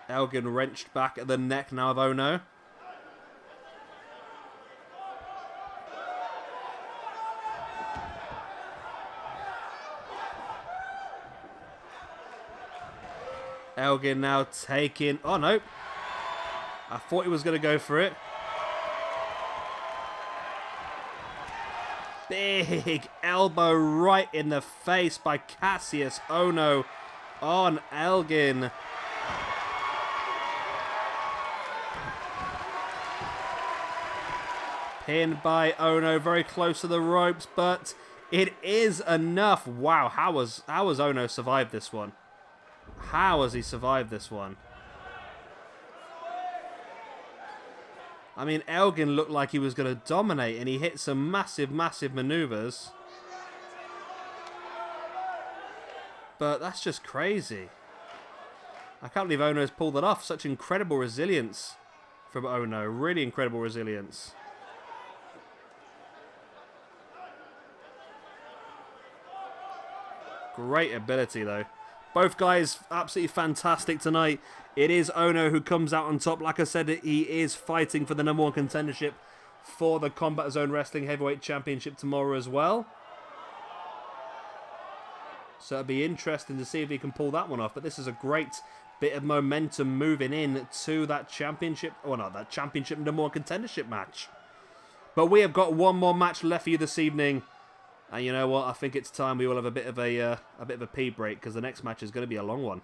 Elgin wrenched back at the neck now of Ohno. Elgin now taking... Oh, no. I thought he was going to go for it. Big elbow right in the face by Kassius Ohno on Elgin. Pinned by Ohno, very close to the ropes, but it is enough. Wow, how has Ohno survived this one? How has he survived this one? I mean, Elgin looked like he was going to dominate, and he hit some massive, massive maneuvers. But that's just crazy. I can't believe Ohno has pulled that off. Such incredible resilience from Ohno. Really incredible resilience. Great ability, though. Both guys absolutely fantastic tonight. It is Ohno who comes out on top. Like I said, he is fighting for the #1 contendership for the Combat Zone Wrestling Heavyweight Championship tomorrow as well. So it'll be interesting to see if he can pull that one off. But this is a great bit of momentum moving in to that championship, or not that championship #1 contendership match. But we have got one more match left for you this evening. And you know what? I think it's time we will have a bit of a pee break, because the next match is going to be a long one.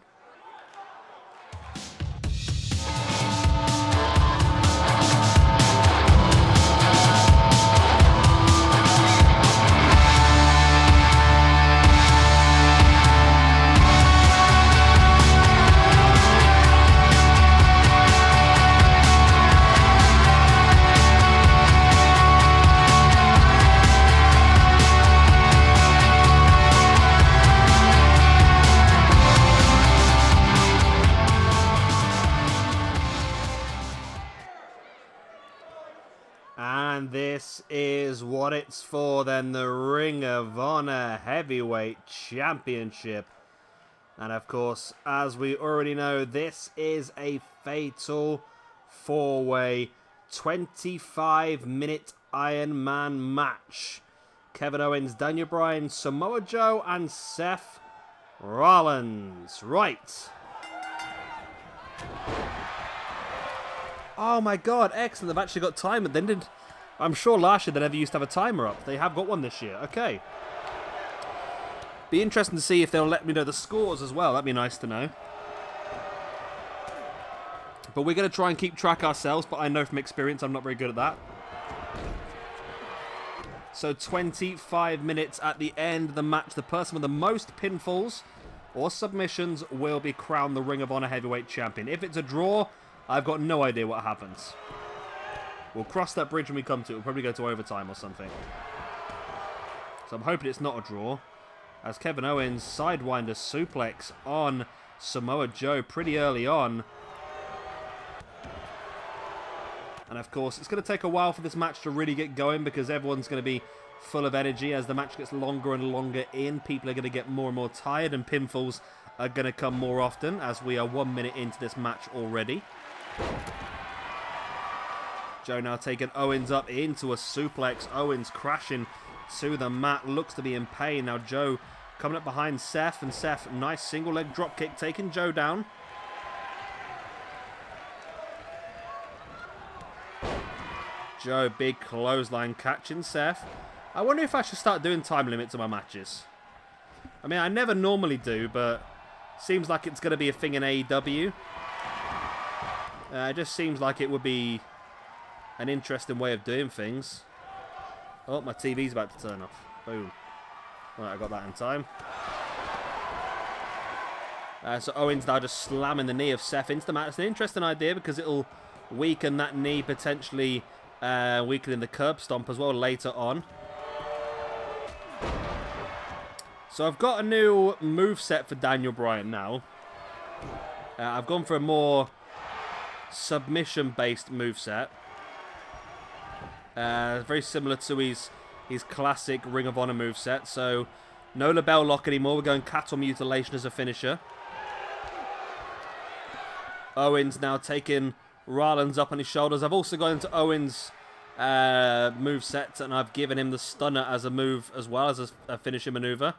And this is what it's for then, the Ring of Honor Heavyweight Championship. And of course, as we already know, this is a fatal 4-way 25-minute Iron Man match. Kevin Owens, Daniel Bryan, Samoa Joe, and Seth Rollins. Right. Oh my god, excellent. They've actually got timer. I'm sure last year they never used to have a timer up. They have got one this year. Okay. Be interesting to see if they'll let me know the scores as well. That'd be nice to know. But we're going to try and keep track ourselves, but I know from experience I'm not very good at that. So 25 minutes at the end of the match. The person with the most pinfalls or submissions will be crowned the Ring of Honor Heavyweight Champion. If it's a draw, I've got no idea what happens. We'll cross that bridge when we come to it. We'll probably go to overtime or something. So I'm hoping it's not a draw. As Kevin Owens sidewinder suplex on Samoa Joe pretty early on. And of course, it's going to take a while for this match to really get going because everyone's going to be full of energy. As the match gets longer and longer in, people are going to get more and more tired, and pinfalls are going to come more often, as we are 1 minute into this match already. Joe now taking Owens up into a suplex. Owens crashing to the mat, looks to be in pain. Now Joe coming up behind Seth, and Seth, nice single leg drop kick, taking Joe down. Joe, big clothesline catching Seth. I wonder if I should start doing time limits on my matches. I mean, I never normally do, but seems like it's going to be a thing in AEW. It just seems like it would be an interesting way of doing things. Oh, my TV's about to turn off. Boom. Right, I got that in time. So Owens now just slamming the knee of Seth into the mat. It's an interesting idea because it'll weaken that knee, potentially weakening the curb stomp as well later on. So I've got a new moveset for Daniel Bryan now. I've gone for a more submission-based moveset. Very similar to his classic Ring of Honor moveset. So no label lock anymore. We're going cattle mutilation as a finisher. Owens now taking Rollins up on his shoulders. I've also gone into Owens' moveset, and I've given him the stunner as a move as well as a finishing maneuver.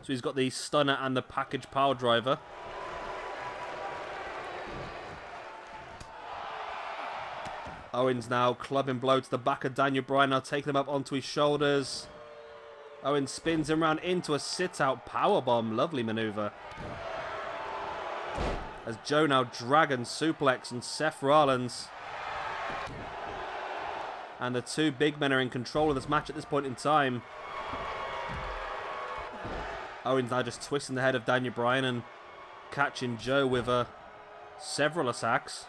So he's got the stunner and the package power driver. Owens now clubbing blow to the back of Daniel Bryan, now taking him up onto his shoulders. Owens spins him around into a sit-out powerbomb. Lovely maneuver. As Joe now dragon suplex and Seth Rollins. And the two big men are in control of this match at this point in time. Owens now just twisting the head of Daniel Bryan and catching Joe with several attacks.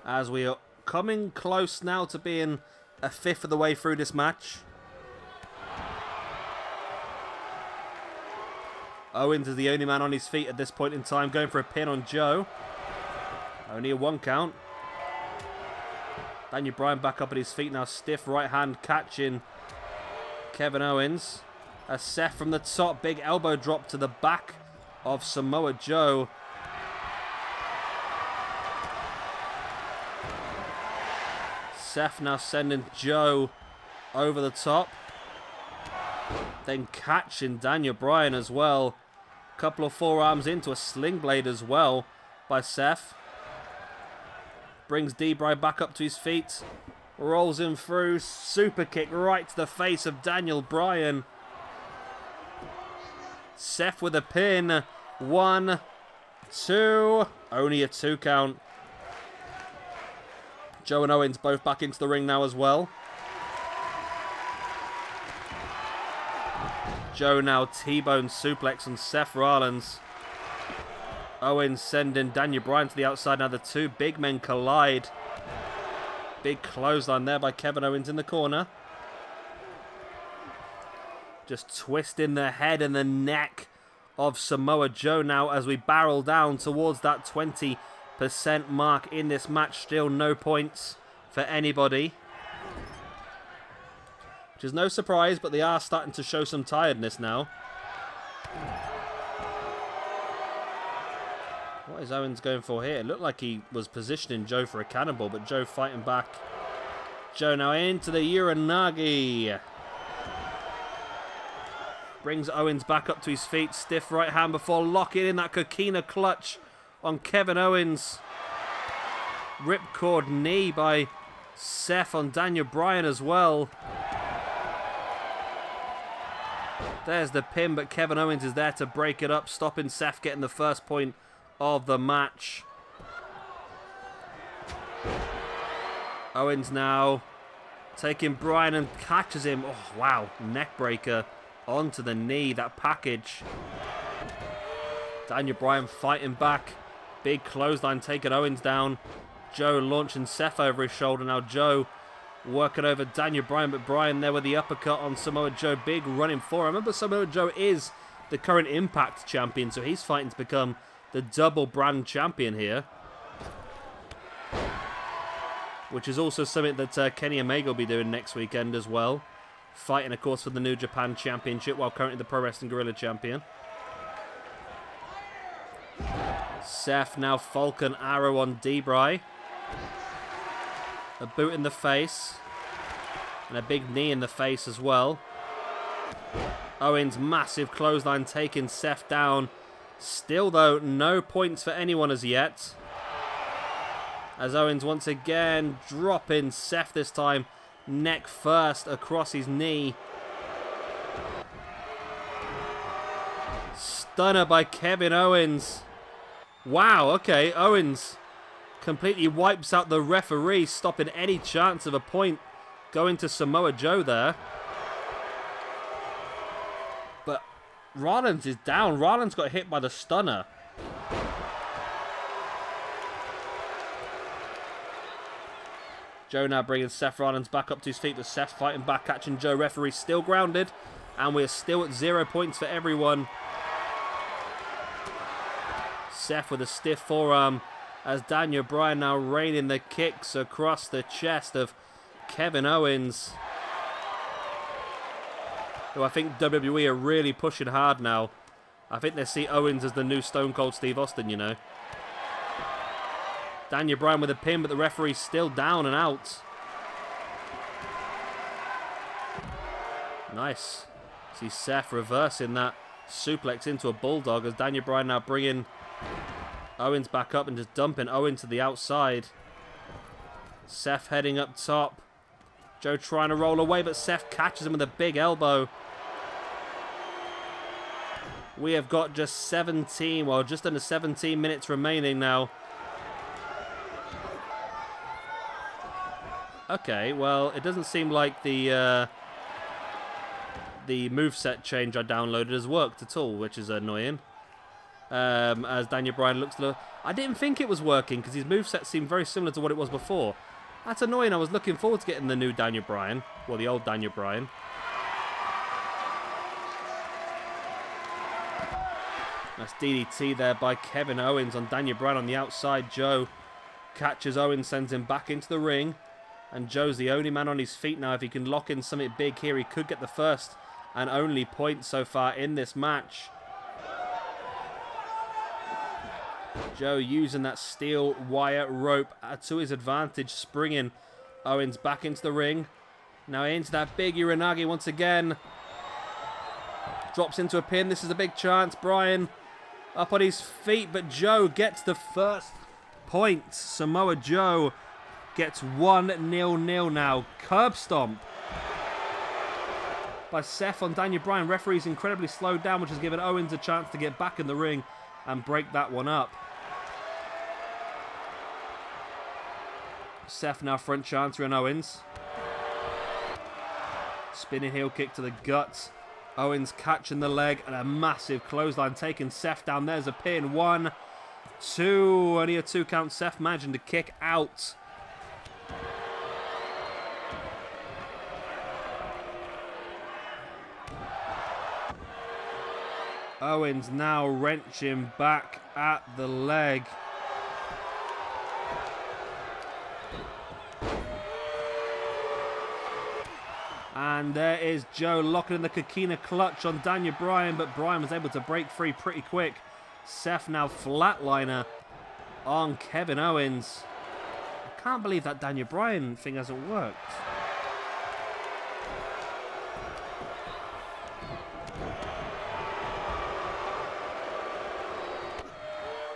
As we are coming close now to being a fifth of the way through this match. Owens is the only man on his feet at this point in time, going for a pin on Joe. Only a 1 count. Daniel Bryan back up at his feet now, stiff right hand catching Kevin Owens. A Seth from the top, big elbow drop to the back of Samoa Joe. Seth now sending Joe over the top. Then catching Daniel Bryan as well. Couple of forearms into a sling blade as well by Seth. Brings D-Bryan back up to his feet. Rolls him through. Super kick right to the face of Daniel Bryan. Seth with a pin. 1, 2. Only a 2 count. Joe and Owens both back into the ring now as well. Joe now T-bone suplex on Seth Rollins. Owens sending Daniel Bryan to the outside. Now the two big men collide. Big clothesline there by Kevin Owens in the corner. Just twisting the head and the neck of Samoa Joe now as we barrel down towards that 20% mark in this match. Still no points for anybody. Which is no surprise, but they are starting to show some tiredness now. What is Owens going for here? It looked like he was positioning Joe for a cannonball, but Joe fighting back. Joe now into the Uranagi. Brings Owens back up to his feet. Stiff right hand before locking in that coquina clutch on Kevin Owens. Ripcord knee by Seth on Daniel Bryan as well. There's the pin, but Kevin Owens is there to break it up, stopping Seth getting the first point of the match. Owens now taking Bryan and catches him. Oh, wow. Neck breaker onto the knee, that package. Daniel Bryan fighting back. Big clothesline taking Owens down. Joe launching Seth over his shoulder. Now Joe working over Daniel Bryan, but Bryan there with the uppercut on Samoa Joe. Big running for him. Remember, Samoa Joe is the current Impact champion, so he's fighting to become the double brand champion here. Which is also something that Kenny Omega will be doing next weekend as well. Fighting, of course, for the New Japan Championship, while currently the Pro Wrestling Guerrilla champion. Seth now Falcon Arrow on D-Bry. A boot in the face. And a big knee in the face as well. Owens massive clothesline taking Seth down. Still, though, no points for anyone as yet. As Owens once again dropping Seth this time. Neck first across his knee. Stunner by Kevin Owens. Wow, okay, Owens completely wipes out the referee, stopping any chance of a point going to Samoa Joe there. But Rollins is down. Rollins got hit by the stunner. Joe now bringing Seth Rollins back up to his feet, but Seth fighting back, catching Joe. Referee still grounded, and we're still at 0 points for everyone. Seth with a stiff forearm as Daniel Bryan now raining the kicks across the chest of Kevin Owens, who I think WWE are really pushing hard now. I think they see Owens as the new Stone Cold Steve Austin, you know. Daniel Bryan with a pin, but the referee's still down and out. Nice. See Seth reversing that suplex into a bulldog as Daniel Bryan now bringing Owens back up and just dumping Owens to the outside. Seth heading up top. Joe trying to roll away, but Seth catches him with a big elbow. We have got just 17, well, just under 17 minutes remaining now. Okay, well, it doesn't seem like the moveset change I downloaded has worked at all, which is annoying. As Daniel Bryan looks to the... I didn't think it was working because his moveset seemed very similar to what it was before. That's annoying. I was looking forward to getting the new Daniel Bryan. Well, the old Daniel Bryan. That's DDT there by Kevin Owens on Daniel Bryan on the outside. Joe catches Owens, sends him back into the ring. And Joe's the only man on his feet now. If he can lock in something big here, he could get the first and only point so far in this match. Joe using that steel wire rope to his advantage, springing Owens back into the ring. Now into that big Uranagi once again. Drops into a pin. This is a big chance. Bryan up on his feet, but Joe gets the first point. Samoa Joe gets 1-0 now. Curb stomp by Seth on Daniel Bryan. Referee's incredibly slowed down, which has given Owens a chance to get back in the ring and break that one up. Seth now front chancery Owens. Spinning heel kick to the guts. Owens catching the leg and a massive clothesline taking Seth down. There's a pin. 1, 2. Only a 2 count. Seth managing to kick out. Owens now wrenching back at the leg. And there is Joe locking in the Coquina clutch on Daniel Bryan, but Bryan was able to break free pretty quick. Seth now flatliner on Kevin Owens. I can't believe that Daniel Bryan thing hasn't worked.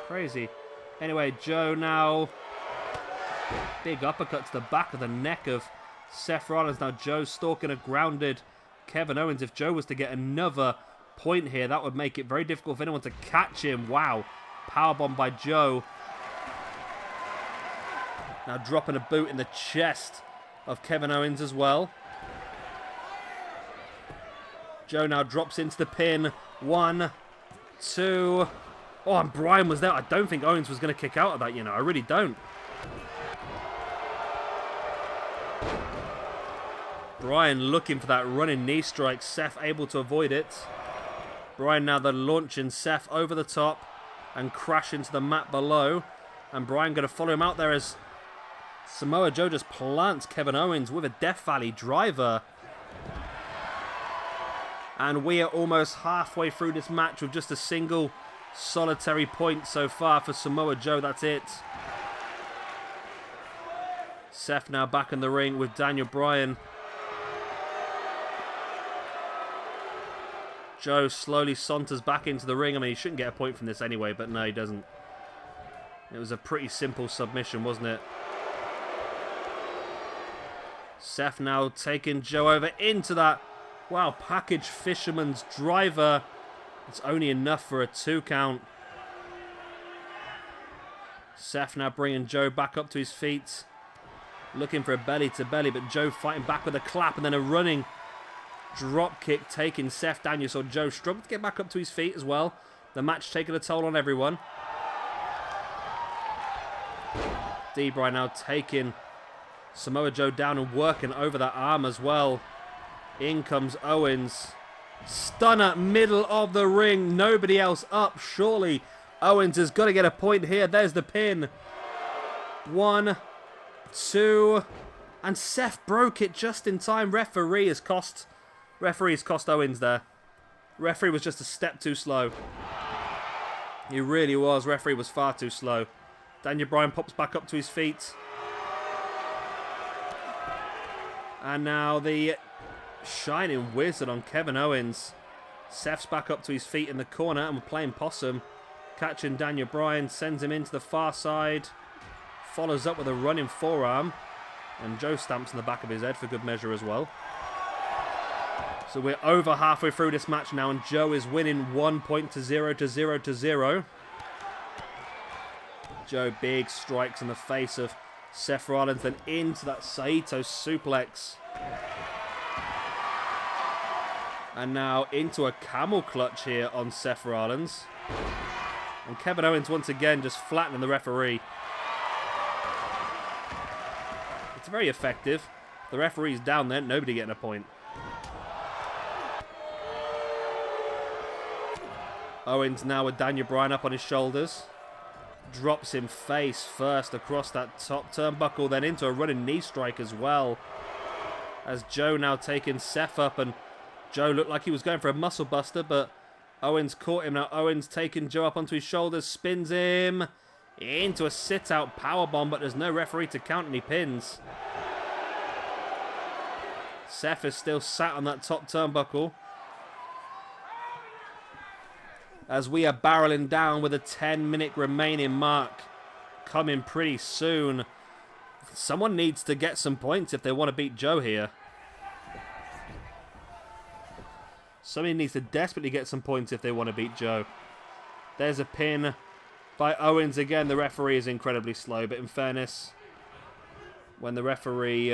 Crazy. Anyway, Joe now. Big uppercut to the back of the neck of Seth Rollins. Now Joe stalking a grounded Kevin Owens. If Joe was to get another point here, that would make it very difficult for anyone to catch him. Wow. Powerbomb by Joe. Now dropping a boot in the chest of Kevin Owens as well. Joe now drops into the pin. 1, 2. Oh, and Bryan was there. I don't think Owens was going to kick out of that, you know. I really don't. Bryan looking for that running knee strike. Seth able to avoid it. Bryan now then launching Seth over the top and crash into the mat below. And Bryan going to follow him out there as Samoa Joe just plants Kevin Owens with a Death Valley driver. And we are almost halfway through this match with just a single solitary point so far for Samoa Joe. That's it. Seth now back in the ring with Daniel Bryan. Joe slowly saunters back into the ring. I mean, he shouldn't get a point from this anyway, but no, he doesn't. It was a pretty simple submission, wasn't it? Seth now taking Joe over into that, wow, package fisherman's driver. It's only enough for a 2 count. Seth now bringing Joe back up to his feet. Looking for a belly to belly, but Joe fighting back with a clap and then a running drop kick taking Seth down. You saw Joe struggle to get back up to his feet as well. The match taking a toll on everyone. Bryan now taking Samoa Joe down and working over that arm as well. In comes Owens. Stunner, middle of the ring. Nobody else up. Surely Owens has got to get a point here. There's the pin. 1, 2. And Seth broke it just in time. Referee has cost Owens there. Referee was just a step too slow. He really was. Referee was far too slow. Daniel Bryan pops back up to his feet. And now the Shining Wizard on Kevin Owens. Seth's back up to his feet in the corner and we're playing possum. Catching Daniel Bryan, sends him into the far side. Follows up with a running forearm. And Joe stamps in the back of his head for good measure as well. So we're over halfway through this match now and Joe is winning 1 point to 0 to 0 to 0. Joe big strikes in the face of Seth Rollins, then into that Saito suplex. And now into a camel clutch here on Seth Rollins. And Kevin Owens once again just flattening the referee. It's very effective. The referee's down there, nobody getting a point. Owens now with Daniel Bryan up on his shoulders. Drops him face first across that top turnbuckle, then into a running knee strike as well. As Joe now taking Seth up, and Joe looked like he was going for a muscle buster, but Owens caught him. Now Owens taking Joe up onto his shoulders, spins him into a sit-out powerbomb, but there's no referee to count any pins. Seth is still sat on that top turnbuckle. As we are barreling down with a 10-minute remaining mark coming pretty soon. Someone needs to get some points if they want to beat Joe here. Somebody needs to desperately get some points if they want to beat Joe. There's a pin by Owens again. The referee is incredibly slow, but in fairness, when the referee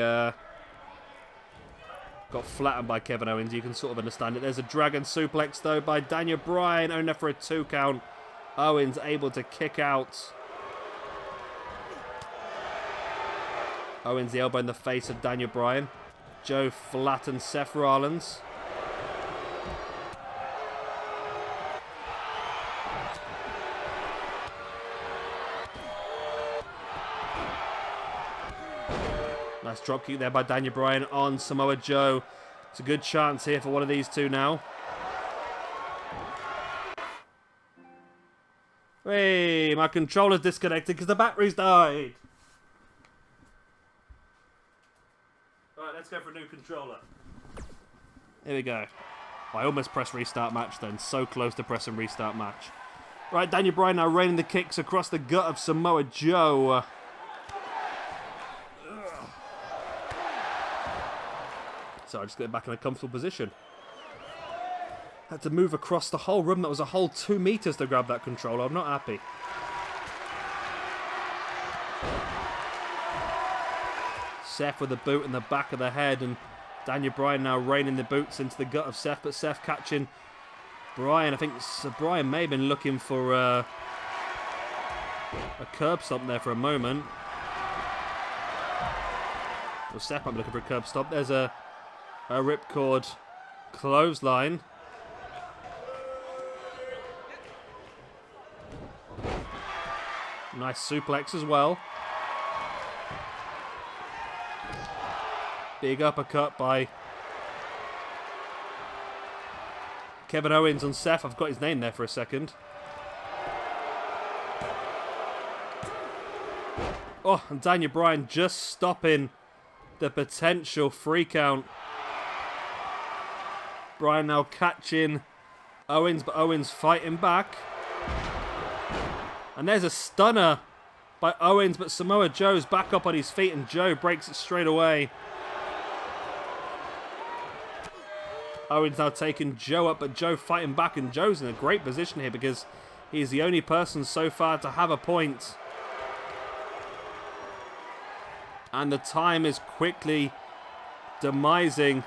got flattened by Kevin Owens, you can sort of understand it. There's a dragon suplex, though, by Daniel Bryan. Only for a 2 count. Owens able to kick out. Owens the elbow in the face of Daniel Bryan. Joe flattens Seth Rollins. Nice dropkick there by Daniel Bryan on Samoa Joe. It's a good chance here for one of these two now. Hey, my controller's disconnected because the battery's died. Alright, let's go for a new controller. Here we go. I almost pressed restart match then. So close to pressing restart match. Right, Daniel Bryan now raining the kicks across the gut of Samoa Joe. So I just get back in a comfortable position. Had to move across the whole room. That was a whole 2 meters to grab that controller. I'm not happy. Seth with a boot in the back of the head, and Daniel Bryan now raining the boots into the gut of Seth, but Seth catching Bryan. I think Bryan may have been looking for a curb stop there for a moment. Well, Seth might be looking for a curb stop. There's a ripcord clothesline. Nice suplex as well. Big uppercut by Kevin Owens on Seth. I've got his name there for a second. Oh, and Daniel Bryan just stopping the potential free count. Bryan now catching Owens, but Owens fighting back. And there's a stunner by Owens, but Samoa Joe's back up on his feet, and Joe breaks it straight away. Owens now taking Joe up, but Joe fighting back, and Joe's in a great position here because he's the only person so far to have a point. And the time is quickly demising.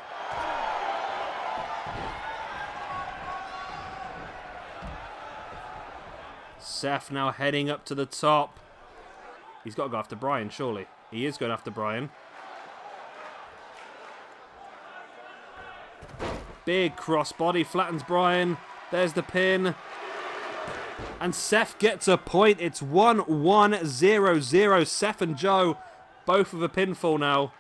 Seth now heading up to the top. He's got to go after Bryan, surely. He is going after Bryan. Big crossbody flattens Bryan. There's the pin. And Seth gets a point. It's 1-1-0-0. Seth and Joe both with a pinfall now.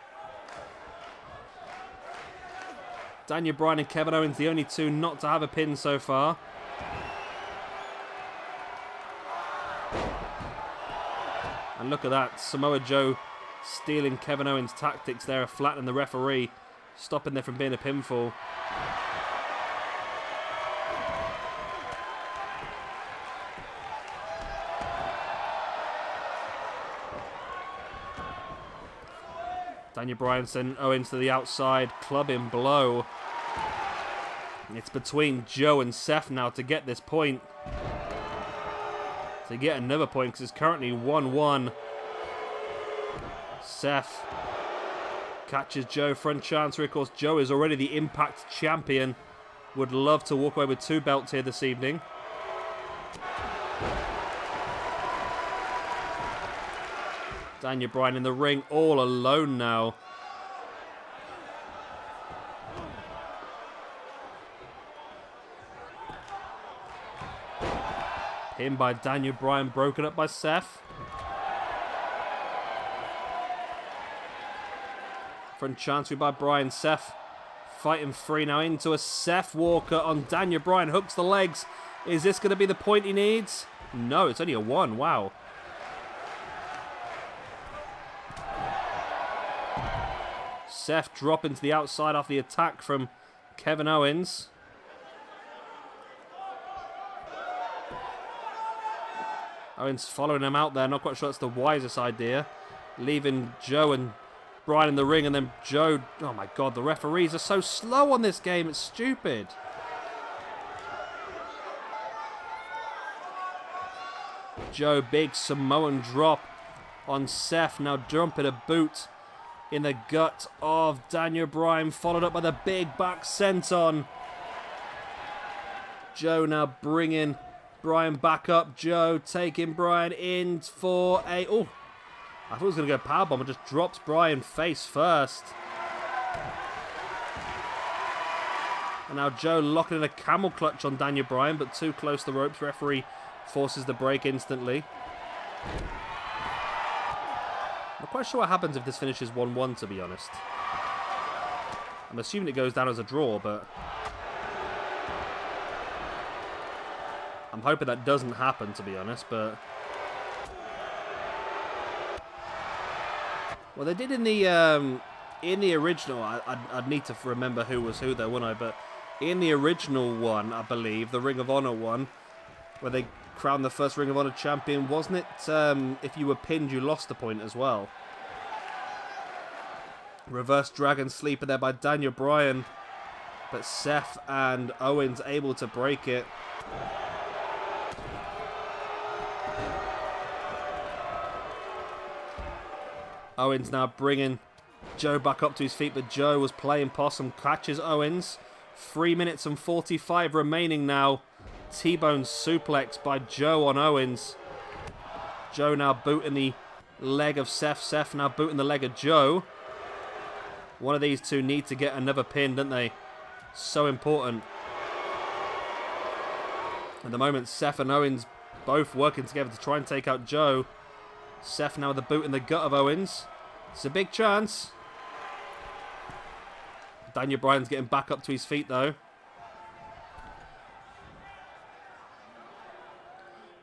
Daniel Bryan and Kevin Owens, the only two not to have a pin so far. And look at that. Samoa Joe stealing Kevin Owens' tactics there, flattening the referee, stopping there from being a pinfall. Daniel Bryan sending Owens to the outside, clubbing blow. It's between Joe and Seth now to get this point. To get another point, because it's currently 1-1. Seth catches Joe front chancery. Of course, Joe is already the Impact champion. Would love to walk away with 2 belts here this evening. Daniel Bryan in the ring all alone now. Pinned by Daniel Bryan, broken up by Seth. Front chancery by Bryan. Seth fighting free now into a Seth Walker on Daniel Bryan. Hooks the legs. Is this going to be the point he needs? No, it's only a 1. Wow. Seth dropping to the outside off the attack from Kevin Owens. Owens following him out there. Not quite sure that's the wisest idea. Leaving Joe and Bryan in the ring, and then Joe... Oh my god, the referees are so slow on this game. It's stupid. Joe, big Samoan drop on Seth. Now dumping a boot in the gut of Daniel Bryan, followed up by the big back senton. Joe now bringing Bryan back up. Joe taking Bryan in for a... Oh, I thought he was going to go powerbomb, but just drops Bryan face first. And now Joe locking in a camel clutch on Daniel Bryan, but too close to the ropes. Referee forces the break instantly. I'm not quite sure what happens if this finishes 1-1, to be honest. I'm assuming it goes down as a draw, but I'm hoping that doesn't happen, to be honest, but... Well, they did in the original, I'd need to remember who was who though, wouldn't I? But in the original one, I believe, the Ring of Honor one, where they crowned the first Ring of Honor champion, wasn't it? If you were pinned, you lost a point as well. Reverse Dragon Sleeper there by Daniel Bryan, but Seth and Owens able to break it. Owens now bringing Joe back up to his feet, but Joe was playing possum. Catches Owens. 3 minutes and 45 remaining now. T-bone suplex by Joe on Owens. Joe now booting the leg of Seth. Seth now booting the leg of Joe. One of these two need to get another pin, don't they? So important. At the moment, Seth and Owens both working together to try and take out Joe. Seth now with the boot in the gut of Owens. It's a big chance. Daniel Bryan's getting back up to his feet, though.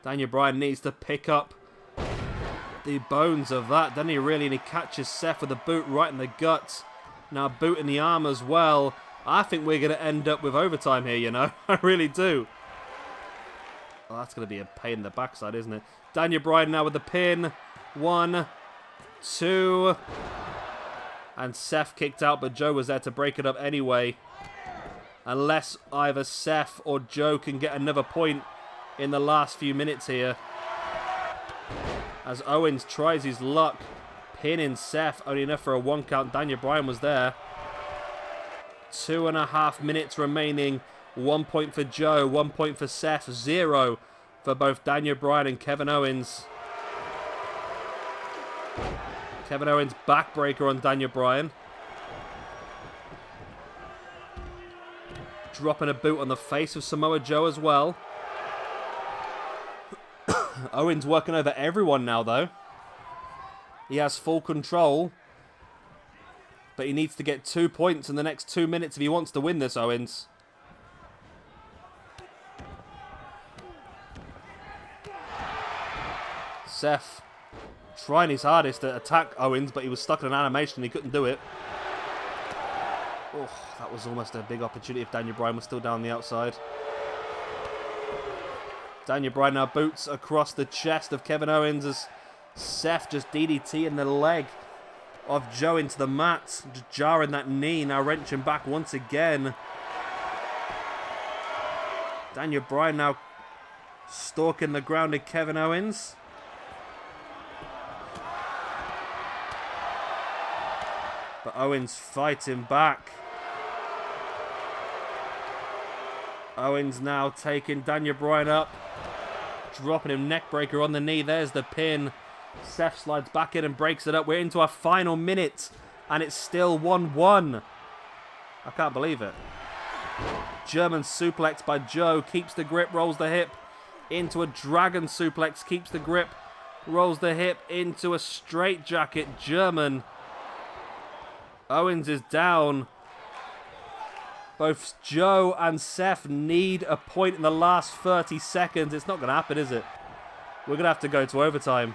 Daniel Bryan needs to pick up the bones of that, doesn't he, really? And he catches Seth with a boot right in the gut. Now boot in the arm as well. I think we're going to end up with overtime here, you know. I really do. Well, that's going to be a pain in the backside, isn't it? Daniel Bryan now with the pin. 1, 2. And Seth kicked out, but Joe was there to break it up anyway. Unless either Seth or Joe can get another point in the last few minutes here. As Owens tries his luck, pinning Seth, only enough for a 1 count. Daniel Bryan was there. 2.5 minutes remaining. 1 point for Joe, 1 point for Seth, 0 for both Daniel Bryan and Kevin Owens. Kevin Owens backbreaker on Daniel Bryan. Dropping a boot on the face of Samoa Joe as well. Owens working over everyone now, though. He has full control. But he needs to get 2 points in the next 2 minutes if he wants to win this, Owens. Seth trying his hardest to attack Owens, but he was stuck in an animation and he couldn't do it. Oh, that was almost a big opportunity if Daniel Bryan was still down the outside. Daniel Bryan now boots across the chest of Kevin Owens as Seth just DDT in the leg of Joe into the mat. Just jarring that knee, now wrenching back once again. Daniel Bryan now stalking the grounded Kevin Owens. But Owens fighting back. Owens now taking Daniel Bryan up. Dropping him neckbreaker on the knee. There's the pin. Seth slides back in and breaks it up. We're into our final minute. And it's still 1-1. I can't believe it. German suplex by Joe. Keeps the grip, rolls the hip. Into a dragon suplex. Keeps the grip, rolls the hip. Into a straitjacket. German. Owens is down. Both Joe and Seth need a point in the last 30 seconds. It's not going to happen, is it? We're going to have to go to overtime.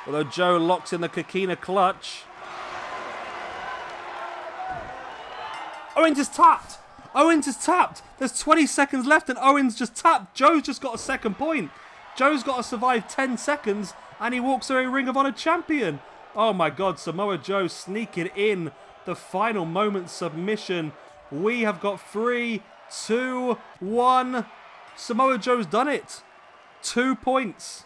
Although Joe locks in the Coquina clutch. Owens is tapped. Owens is tapped. There's 20 seconds left and Owens just tapped. Joe's just got a second point. Joe's got to survive 10 seconds and he walks away Ring of Honor champion. Oh my God, Samoa Joe sneaking in the final moment submission. We have got 3, 2, 1. Samoa Joe's done it. 2 points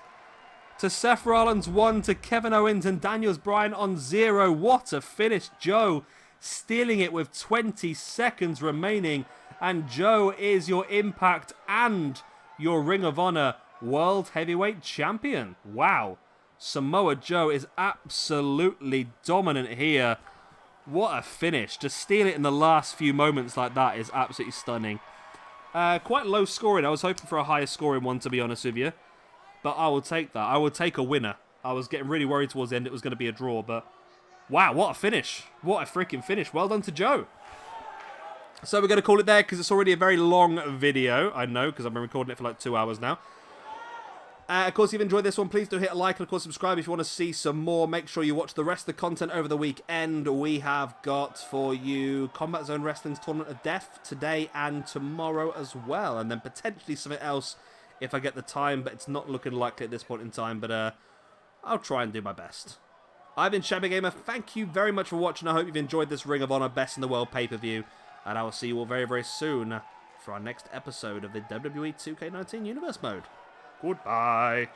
to Seth Rollins, 1 to Kevin Owens and Daniel Bryan on 0. What a finish. Joe stealing it with 20 seconds remaining. And Joe is your Impact and your Ring of Honor World Heavyweight Champion. Wow. Samoa Joe is absolutely dominant here. What a finish. To steal it in the last few moments like that is absolutely stunning. Quite low scoring. I was hoping for a higher scoring one, to be honest with you. But I will take that. I will take a winner. I was getting really worried towards the end it was going to be a draw. But wow, what a finish. What a freaking finish. Well done to Joe. So we're going to call it there because it's already a very long video. I know, because I've been recording it for like 2 hours now. Of course, if you've enjoyed this one, please do hit a like and, of course, subscribe if you want to see some more. Make sure you watch the rest of the content over the weekend. We have got for you Combat Zone Wrestling's Tournament of Death today and tomorrow as well. And then potentially something else if I get the time, but it's not looking likely at this point in time. But I'll try and do my best. I've been Shabby Gamer. Thank you very much for watching. I hope you've enjoyed this Ring of Honor Best in the World pay-per-view. And I will see you all very, very soon for our next episode of the WWE 2K19 Universe Mode. Goodbye.